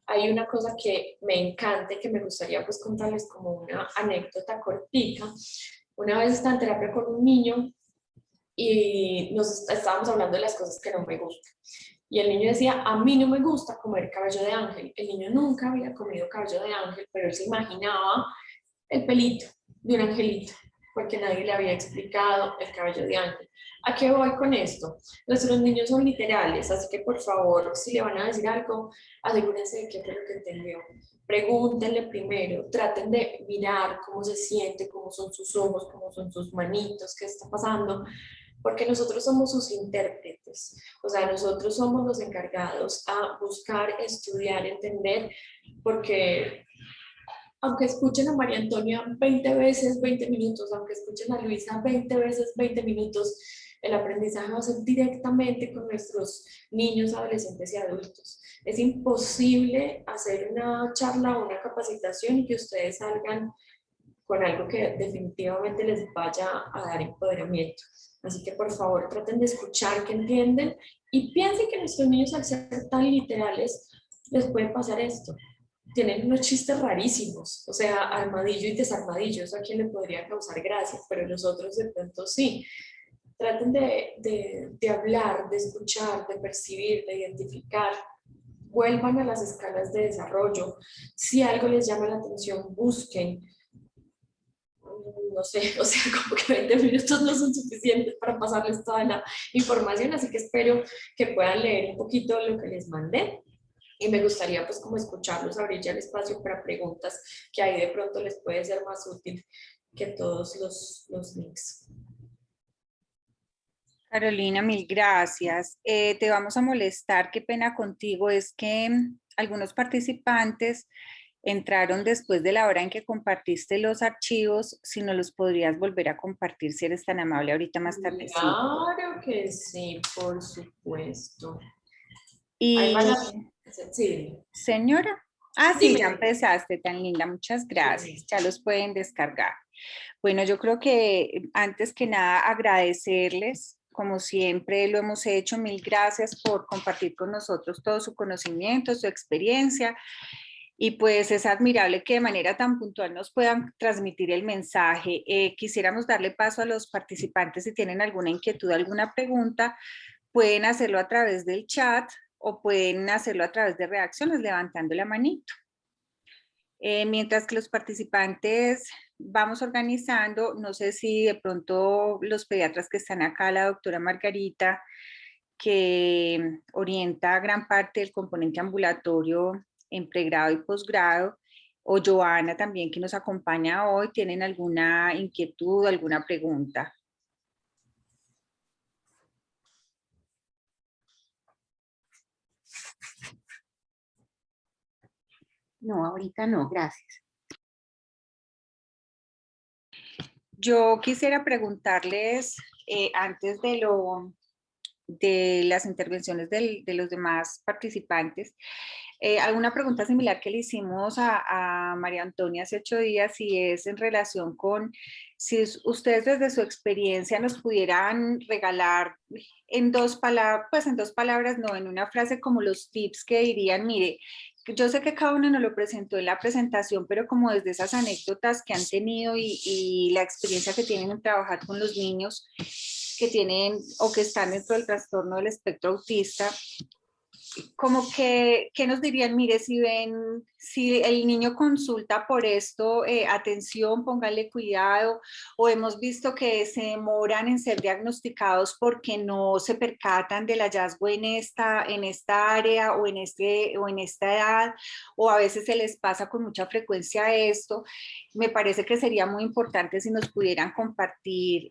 Hay una cosa que me encanta y que me gustaría pues contarles como una anécdota cortica. Una vez estaba en terapia con un niño y estábamos hablando de las cosas que no me gustan. Y el niño decía, a mí no me gusta comer cabello de ángel. El niño nunca había comido cabello de ángel, pero él se imaginaba el pelito de un angelito, porque nadie le había explicado el cabello de ángel. ¿A qué voy con esto? Nuestros niños son literales, así que por favor, si le van a decir algo, asegúrense de qué fue lo que entendió. Pregúntenle primero, traten de mirar cómo se siente, cómo son sus ojos, cómo son sus manitos, qué está pasando, porque nosotros somos sus intérpretes, o sea, nosotros somos los encargados a buscar, estudiar, entender, porque aunque escuchen a María Antonia 20 veces 20 minutos, aunque escuchen a Luisa 20 veces 20 minutos, el aprendizaje va a ser directamente con nuestros niños, adolescentes y adultos. Es imposible hacer una charla o una capacitación y que ustedes salgan con algo que definitivamente les vaya a dar empoderamiento. Así que por favor traten de escuchar, que entienden, y piensen que nuestros niños, al ser tan literales, les puede pasar esto. Tienen unos chistes rarísimos, o sea, armadillo y desarmadillo, eso a quien le podría causar gracia, pero nosotros de pronto sí. Traten de hablar, de escuchar, de percibir, de identificar. Vuelvan a las escalas de desarrollo. Si algo les llama la atención, busquen. No sé, o sea, como que 20 minutos no son suficientes para pasarles toda la información, así que espero que puedan leer un poquito lo que les mandé. Y me gustaría pues como escucharlos, abrir ya el espacio para preguntas, que ahí de pronto les puede ser más útil que todos los links.
Carolina, mil gracias. Te vamos a molestar, qué pena contigo, es que algunos participantes entraron después de la hora en que compartiste los archivos. Si no los podrías volver a compartir, si eres tan amable, ahorita más tarde.
Claro que sí, por supuesto.
Y
sí.
señora, sí,
Dime.
ya empezaste, tan linda, muchas gracias,
Sí.
ya los pueden descargar. Bueno, yo creo que antes que nada agradecerles, como siempre lo hemos hecho, mil gracias por compartir con nosotros todo su conocimiento, su experiencia. Y pues es admirable que de manera tan puntual nos puedan transmitir el mensaje. Quisiéramos darle paso a los participantes si tienen alguna inquietud, alguna pregunta, pueden hacerlo a través del chat o pueden hacerlo a través de reacciones levantando la manito. Mientras que los participantes vamos organizando, no sé si de pronto los pediatras que están acá, la doctora Margarita, que orienta gran parte del componente ambulatorio en pregrado y posgrado, o Joana también que nos acompaña hoy, ¿tienen alguna inquietud, alguna pregunta?
No, ahorita no, gracias.
Yo quisiera preguntarles, antes de las intervenciones de los demás participantes, alguna pregunta similar que le hicimos a María Antonia hace 8 días, y es en relación con si ustedes desde su experiencia nos pudieran regalar en 2 palabras, pues en 2 palabras, no, en una frase, como los tips que dirían, mire, yo sé que cada uno nos lo presentó en la presentación, pero como desde esas anécdotas que han tenido y la experiencia que tienen en trabajar con los niños que tienen o que están dentro del trastorno del espectro autista, como que nos dirían, mire, si ven Si el niño consulta por esto, atención, póngale cuidado, o hemos visto que se demoran en ser diagnosticados porque no se percatan del hallazgo en esta área o o en esta edad, o a veces se les pasa con mucha frecuencia esto, me parece que sería muy importante si nos pudieran compartir,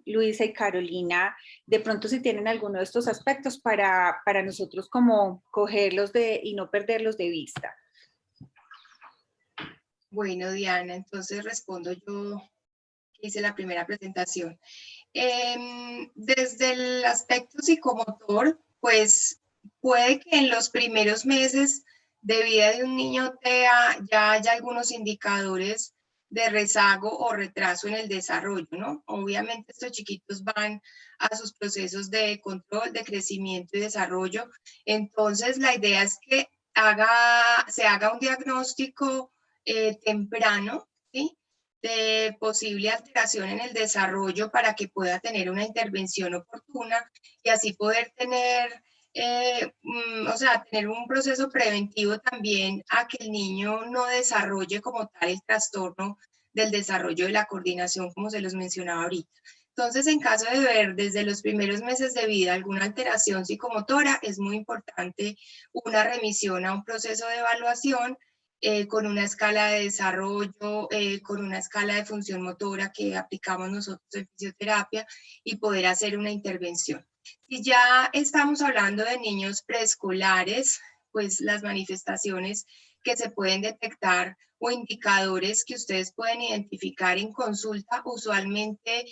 Luisa y Carolina, de pronto si tienen alguno de estos aspectos para nosotros como cogerlos y no perderlos de vista.
Bueno, Diana, entonces respondo yo, que hice la primera presentación. Desde el aspecto psicomotor, pues puede que en los primeros meses de vida de un niño ya haya algunos indicadores de rezago o retraso en el desarrollo, ¿no? Obviamente estos chiquitos van a sus procesos de control, de crecimiento y desarrollo. Entonces la idea es que se haga un diagnóstico temprano, ¿sí? De posible alteración en el desarrollo para que pueda tener una intervención oportuna y así poder tener, tener un proceso preventivo también a que el niño no desarrolle como tal el trastorno del desarrollo de la coordinación, como se los mencionaba ahorita. Entonces, en caso de ver desde los primeros meses de vida alguna alteración psicomotora, es muy importante una remisión a un proceso de evaluación con una escala de desarrollo, con una escala de función motora que aplicamos nosotros en fisioterapia y poder hacer una intervención. Si ya estamos hablando de niños preescolares, pues las manifestaciones que se pueden detectar o indicadores que ustedes pueden identificar en consulta usualmente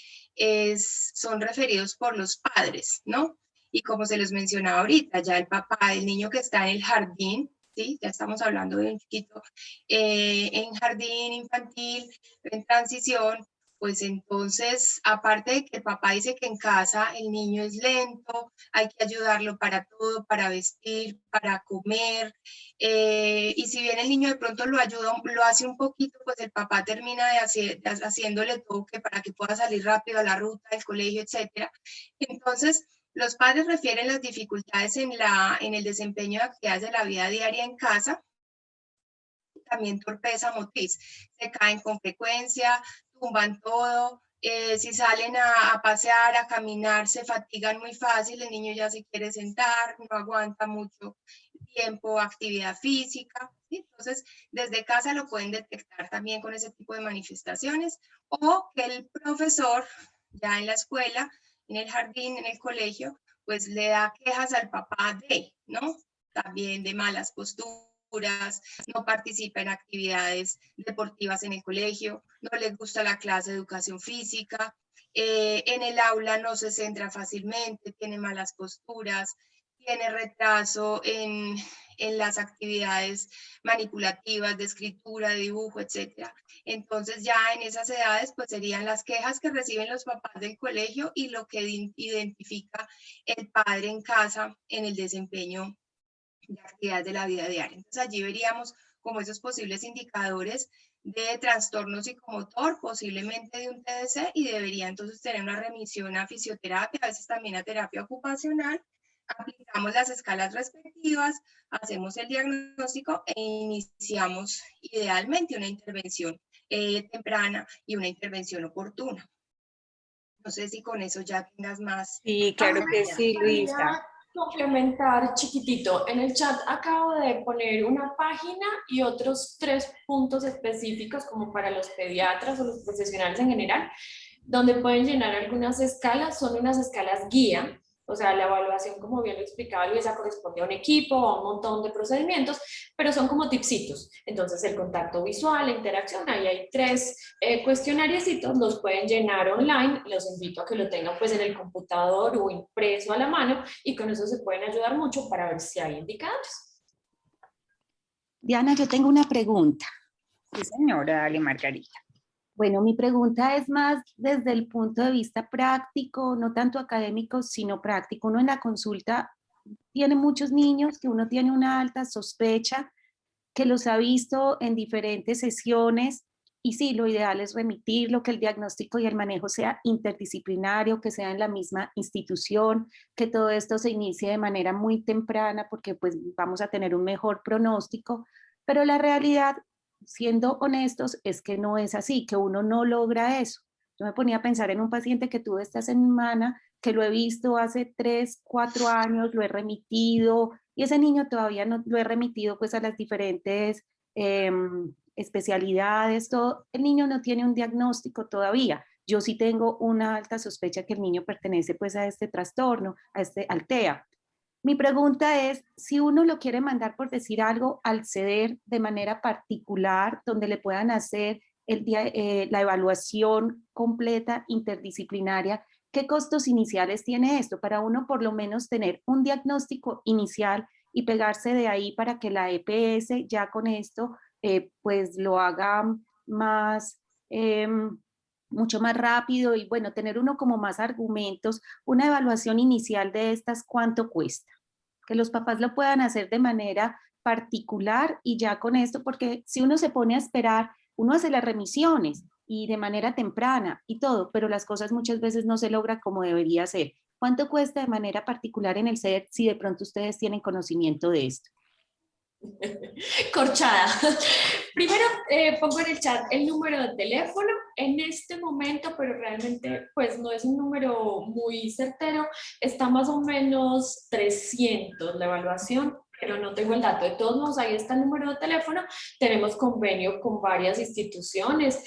son referidos por los padres, ¿no? Y como se les mencionaba ahorita, ya el papá del niño que está en el jardín, ¿sí? Ya estamos hablando de un chiquito en jardín infantil, en transición, pues entonces, aparte de que el papá dice que en casa el niño es lento, hay que ayudarlo para todo, para vestir, para comer, y si bien el niño de pronto lo ayuda, lo hace un poquito, pues el papá termina haciéndole todo para que pueda salir rápido a la ruta del colegio, etcétera. Entonces, los padres refieren las dificultades en el desempeño de actividades de la vida diaria en casa, también torpeza motriz, se caen con frecuencia, tumban todo, si salen a pasear, a caminar, se fatigan muy fácil, el niño ya se quiere sentar, no aguanta mucho tiempo, actividad física, ¿sí? Entonces desde casa lo pueden detectar también con ese tipo de manifestaciones, o que el profesor ya en la escuela, en el jardín, en el colegio, pues le da quejas al papá ¿no? También de malas posturas, no participa en actividades deportivas en el colegio, no les gusta la clase de educación física, en el aula no se centra fácilmente, tiene malas posturas, tiene retraso en las actividades manipulativas de escritura, de dibujo, etc. Entonces ya en esas edades pues serían las quejas que reciben los papás del colegio y lo que identifica el padre en casa en el desempeño de actividades de la vida diaria. Entonces allí veríamos como esos posibles indicadores de trastorno psicomotor, posiblemente de un TDC, y debería entonces tener una remisión a fisioterapia, a veces también a terapia ocupacional. Aplicamos las escalas respectivas, hacemos el diagnóstico e iniciamos idealmente una intervención temprana y una intervención oportuna. No sé si con eso ya tengas más.
Sí, claro que sí, Luisa.
Complementar chiquitito, en el chat acabo de poner una página y otros 3 puntos específicos como para los pediatras o los profesionales en general, donde pueden llenar algunas escalas, son unas escalas guía, o sea, la evaluación, como bien lo explicaba Luisa, corresponde a un equipo, a un montón de procedimientos, pero son como tipsitos. Entonces, el contacto visual, la interacción, ahí hay 3 cuestionariecitos, los pueden llenar online, los invito a que lo tengan pues en el computador o impreso a la mano, y con eso se pueden ayudar mucho para ver si hay indicadores.
Diana, yo tengo una pregunta.
Sí, señora, dale, Margarita.
Bueno, mi pregunta es más desde el punto de vista práctico, no tanto académico, sino práctico. Uno en la consulta tiene muchos niños que uno tiene una alta sospecha, que los ha visto en diferentes sesiones, y sí, lo ideal es remitirlo, que el diagnóstico y el manejo sea interdisciplinario, que sea en la misma institución, que todo esto se inicie de manera muy temprana porque pues vamos a tener un mejor pronóstico. Pero la realidad, siendo honestos, es que no es así, que uno no logra eso. Yo me ponía a pensar en un paciente que tuve esta semana, que lo he visto hace 3, 4 años, lo he remitido, y ese niño todavía no lo he remitido pues a las diferentes especialidades, todo. El niño no tiene un diagnóstico todavía. Yo sí tengo una alta sospecha que el niño pertenece pues a este trastorno, al TEA. Mi pregunta es, si uno lo quiere mandar, por decir algo, al CEDER de manera particular, donde le puedan hacer la evaluación completa interdisciplinaria, ¿qué costos iniciales tiene esto? Para uno por lo menos tener un diagnóstico inicial y pegarse de ahí para que la EPS ya con esto pues lo haga más, mucho más rápido y bueno, tener uno como más argumentos, una evaluación inicial de estas, ¿cuánto cuesta? Que los papás lo puedan hacer de manera particular y ya con esto, porque si uno se pone a esperar, uno hace las remisiones y de manera temprana y todo, pero las cosas muchas veces no se logra como debería ser. ¿Cuánto cuesta de manera particular en el CEDER si de pronto ustedes tienen conocimiento de esto?
Corchada. Primero pongo en el chat el número de teléfono en este momento, pero realmente pues no es un número muy certero, está más o menos 300 la evaluación, pero no tengo el dato. De todos modos, ahí está el número de teléfono. Tenemos convenio con varias instituciones,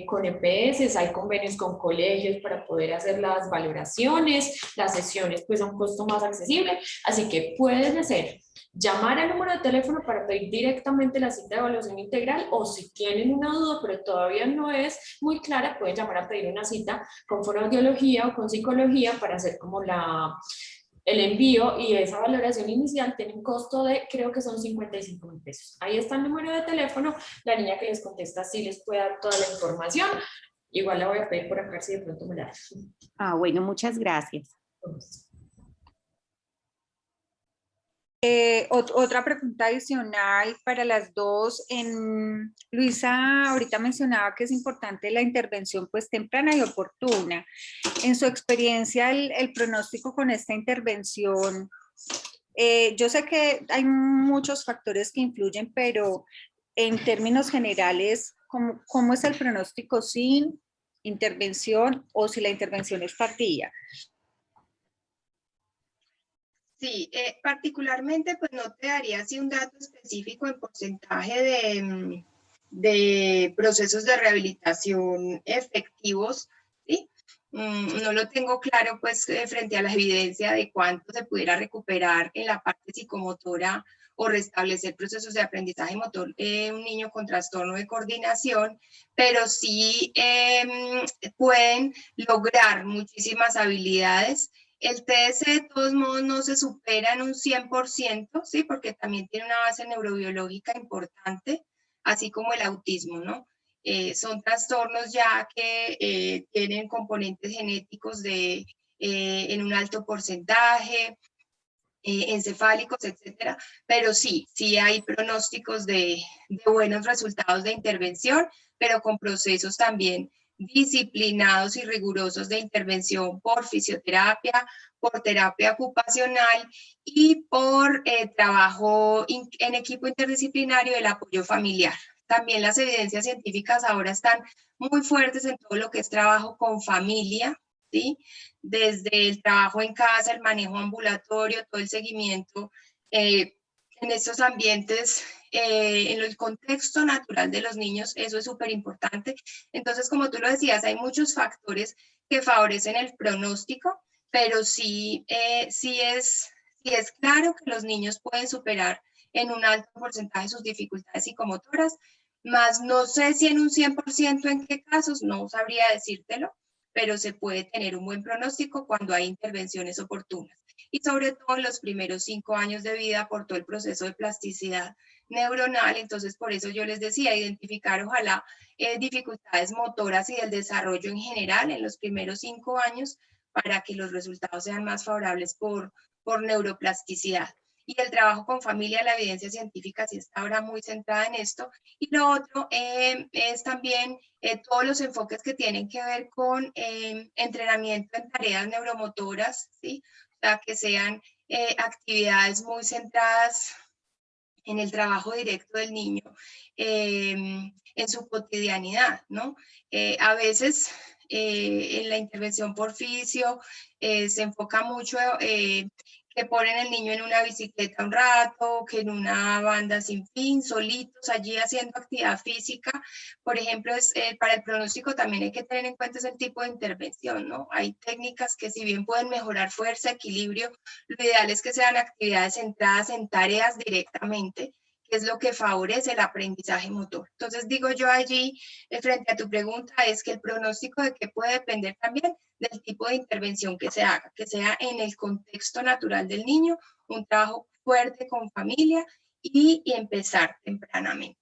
con EPS, hay convenios con colegios para poder hacer las valoraciones, las sesiones pues a un costo más accesible, así que pueden hacer llamar al número de teléfono para pedir directamente la cita de evaluación integral, o si tienen una duda pero todavía no es muy clara, pueden llamar a pedir una cita con fonoaudiología o con psicología para hacer como el envío, y esa valoración inicial tiene un costo de, creo que son 55.000 pesos. Ahí está el número de teléfono, la niña que les contesta sí les puede dar toda la información. Igual la voy a pedir por acá si de pronto me la dan.
Ah, bueno, muchas gracias.
Otra pregunta adicional para las dos. Luisa ahorita mencionaba que es importante la intervención pues temprana y oportuna. En su experiencia, el pronóstico con esta intervención, yo sé que hay muchos factores que influyen, pero en términos generales, ¿cómo es el pronóstico sin intervención o si la intervención es tardía?
Sí, particularmente pues no te daría así un dato específico en porcentaje de procesos de rehabilitación efectivos, ¿sí? No lo tengo claro pues frente a la evidencia de cuánto se pudiera recuperar en la parte psicomotora o restablecer procesos de aprendizaje motor un niño con trastorno de coordinación, pero sí pueden lograr muchísimas habilidades. El TS de todos modos no se supera en un 100%, ¿sí? Porque también tiene una base neurobiológica importante, así como el autismo, ¿no? Son trastornos ya que tienen componentes genéticos en un alto porcentaje, encefálicos, etcétera, pero sí hay pronósticos de buenos resultados de intervención, pero con procesos también disciplinados y rigurosos de intervención por fisioterapia, por terapia ocupacional y por trabajo en equipo interdisciplinario del apoyo familiar. También las evidencias científicas ahora están muy fuertes en todo lo que es trabajo con familia, ¿sí? Desde el trabajo en casa, el manejo ambulatorio, todo el seguimiento en estos ambientes, en el contexto natural de los niños, eso es súper importante. Entonces, como tú lo decías, hay muchos factores que favorecen el pronóstico, pero sí es claro que los niños pueden superar en un alto porcentaje sus dificultades psicomotoras, más no sé si en un 100% en qué casos, no sabría decírtelo, pero se puede tener un buen pronóstico cuando hay intervenciones oportunas. Y sobre todo en los primeros 5 años de vida por todo el proceso de plasticidad neuronal. Entonces, por eso yo les decía, identificar ojalá dificultades motoras y del desarrollo en general en los primeros 5 años para que los resultados sean más favorables por neuroplasticidad. Y el trabajo con familia, la evidencia científica sí está ahora muy centrada en esto. Y lo otro es también todos los enfoques que tienen que ver con entrenamiento en tareas neuromotoras, ¿sí? O sea, que sean actividades muy centradas en el trabajo directo del niño, en su cotidianidad, ¿no? A veces en la intervención por fisio se enfoca mucho que ponen el niño en una bicicleta un rato, que en una banda sin fin, solitos, allí haciendo actividad física. Por ejemplo, para el pronóstico también hay que tener en cuenta ese tipo de intervención, ¿no? Hay técnicas que si bien pueden mejorar fuerza, equilibrio, lo ideal es que sean actividades centradas en tareas directamente, que es lo que favorece el aprendizaje motor. Entonces digo yo allí, frente a tu pregunta, es que el pronóstico de qué puede depender también del tipo de intervención que se haga, que sea en el contexto natural del niño, un trabajo fuerte con familia y empezar tempranamente.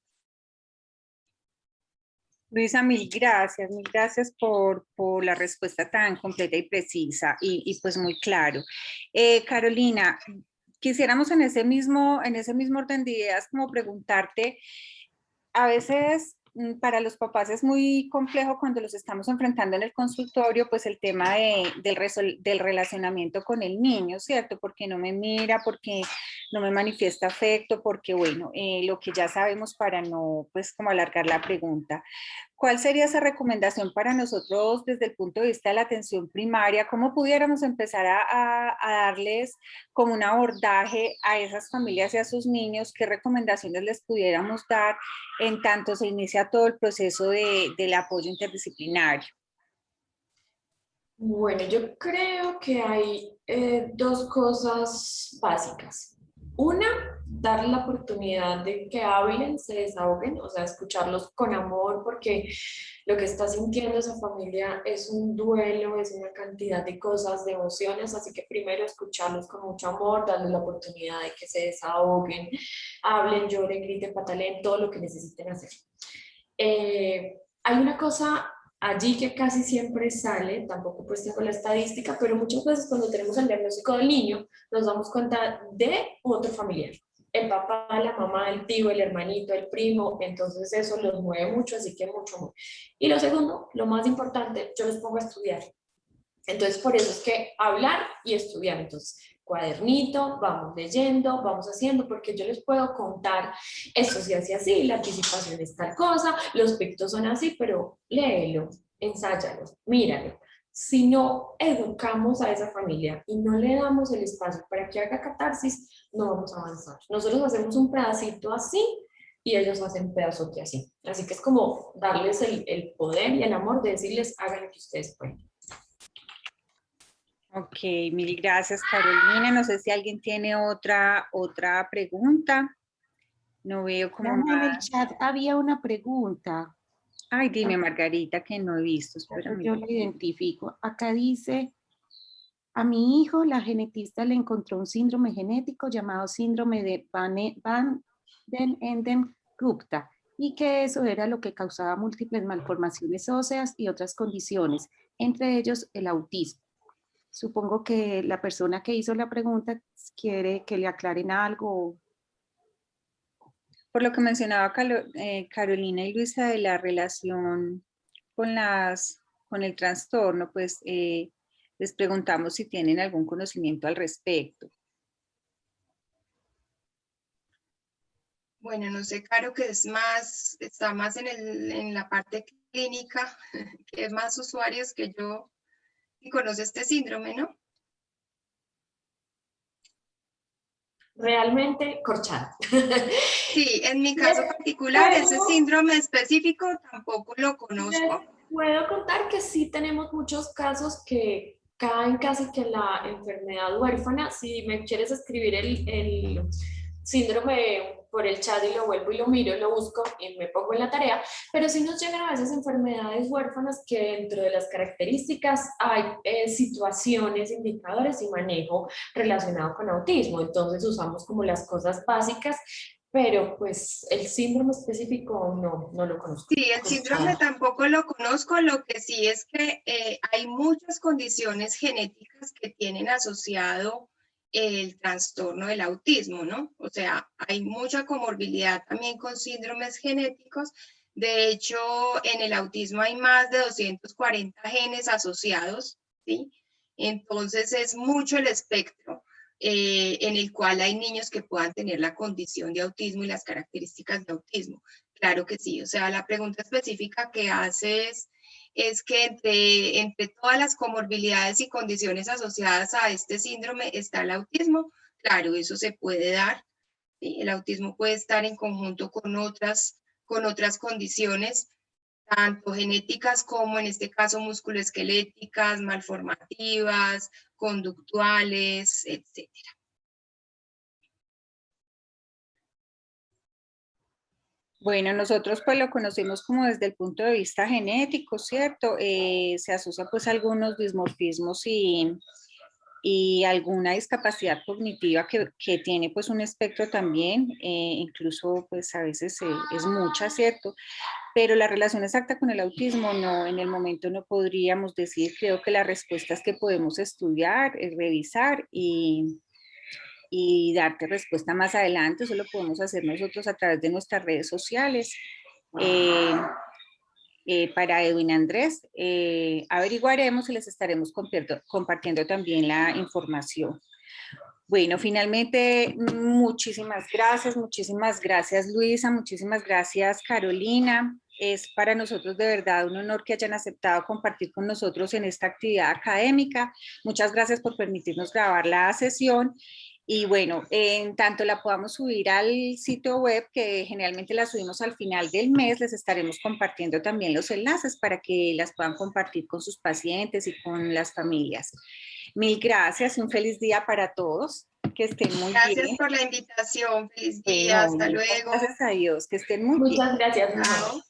Luisa, mil gracias por la respuesta tan completa y precisa y pues muy claro. Carolina, quisiéramos en ese mismo orden de ideas como preguntarte, a veces para los papás es muy complejo cuando los estamos enfrentando en el consultorio, pues el tema del relacionamiento con el niño, ¿cierto? Porque no me mira, porque no me manifiesta afecto, porque bueno, lo que ya sabemos para no, pues como alargar la pregunta. ¿Cuál sería esa recomendación para nosotros desde el punto de vista de la atención primaria? ¿Cómo pudiéramos empezar a darles como un abordaje a esas familias y a sus niños? ¿Qué recomendaciones les pudiéramos dar en tanto se inicia todo el proceso del apoyo interdisciplinario?
Bueno, yo creo que hay dos cosas básicas. Una, darle la oportunidad de que hablen, se desahoguen, o sea, escucharlos con amor, porque lo que está sintiendo esa familia es un duelo, es una cantidad de cosas, de emociones, así que primero escucharlos con mucho amor, darles la oportunidad de que se desahoguen, hablen, lloren, griten, pataleen, todo lo que necesiten hacer. Hay una cosa allí que casi siempre sale, tampoco pues tengo la estadística, pero muchas veces cuando tenemos el diagnóstico del niño nos damos cuenta de otro familiar, el papá, la mamá, el tío, el hermanito, el primo, entonces eso los mueve mucho, así que mucho amor. Y lo segundo, lo más importante, yo los pongo a estudiar. Entonces, por eso es que hablar y estudiar. Entonces, cuadernito, vamos leyendo, vamos haciendo, porque yo les puedo contar, esto se hace así, la anticipación es tal cosa, los pictos son así, pero léelo, ensáyalo, míralo. Si no educamos a esa familia y no le damos el espacio para que haga catarsis, no vamos a avanzar. Nosotros hacemos un pedacito así y ellos hacen un pedazote así. Así que es como darles el poder y el amor de decirles, hagan lo que ustedes pueden.
Ok, mil gracias, Carolina. No sé si alguien tiene otra pregunta. No veo como
En el
más.
chat había una pregunta,
Ay, dime, Margarita, que no he visto. Espérame.
yo la identifico. Acá dice, a mi hijo la genetista le encontró un síndrome genético llamado síndrome de Van den Enden-Gupta y que eso era lo que causaba múltiples malformaciones óseas y otras condiciones, entre ellos el autismo. Supongo que la persona que hizo la pregunta quiere que le aclaren algo.
Por lo que mencionaba Carolina y Luisa de la relación con el trastorno, pues les preguntamos si tienen algún conocimiento al respecto.
Bueno, no sé, Caro, que está más en la parte clínica, que es más usuarios que yo, y conoce este síndrome, ¿no?
Realmente corchada.
Sí, en mi caso particular, ese síndrome específico tampoco lo conozco.
Puedo contar que sí tenemos muchos casos que caen casi que en la enfermedad huérfana. Si me quieres escribir el síndrome por el chat y lo vuelvo y lo miro, lo busco y me pongo en la tarea, pero sí nos llegan a veces enfermedades huérfanas que dentro de las características hay situaciones, indicadores y manejo relacionado con autismo. Entonces usamos como las cosas básicas, pero pues el síndrome específico no lo conozco.
Sí, el síndrome tampoco lo conozco, lo que sí es que hay muchas condiciones genéticas que tienen asociado el trastorno del autismo, ¿no? O sea, hay mucha comorbilidad también con síndromes genéticos. De hecho, en el autismo hay más de 240 genes asociados, ¿sí? Entonces es mucho el espectro. en el cual hay niños que puedan tener la condición de autismo y las características de autismo. Claro que sí, o sea, la pregunta específica que haces es que entre todas las comorbilidades y condiciones asociadas a este síndrome está el autismo. Claro, eso se puede dar. ¿Sí? El autismo puede estar en conjunto con otras condiciones, tanto genéticas como en este caso musculoesqueléticas, malformativas, conductuales, etc.
Bueno, nosotros pues lo conocemos como desde el punto de vista genético, ¿cierto? Se asocia pues a algunos dismorfismos y alguna discapacidad cognitiva que tiene pues un espectro también, incluso pues a veces es mucha, ¿cierto? Pero la relación exacta con el autismo no, en el momento no podríamos decir. Creo que las respuestas que podemos estudiar, revisar y darte respuesta más adelante, eso lo podemos hacer nosotros a través de nuestras redes sociales. Para Edwin Andrés, averiguaremos y les estaremos compartiendo también la información. Bueno, finalmente, muchísimas gracias Luisa, muchísimas gracias Carolina. Es para nosotros de verdad un honor que hayan aceptado compartir con nosotros en esta actividad académica. Muchas gracias por permitirnos grabar la sesión. Y bueno, en tanto la podamos subir al sitio web, que generalmente la subimos al final del mes, les estaremos compartiendo también los enlaces para que las puedan compartir con sus pacientes y con las familias. Mil gracias y un feliz día para todos. Que estén muy bien.
Gracias por la invitación. Feliz día. Hasta luego.
Gracias a Dios. Que estén muy bien.
Muchas gracias.
Chao.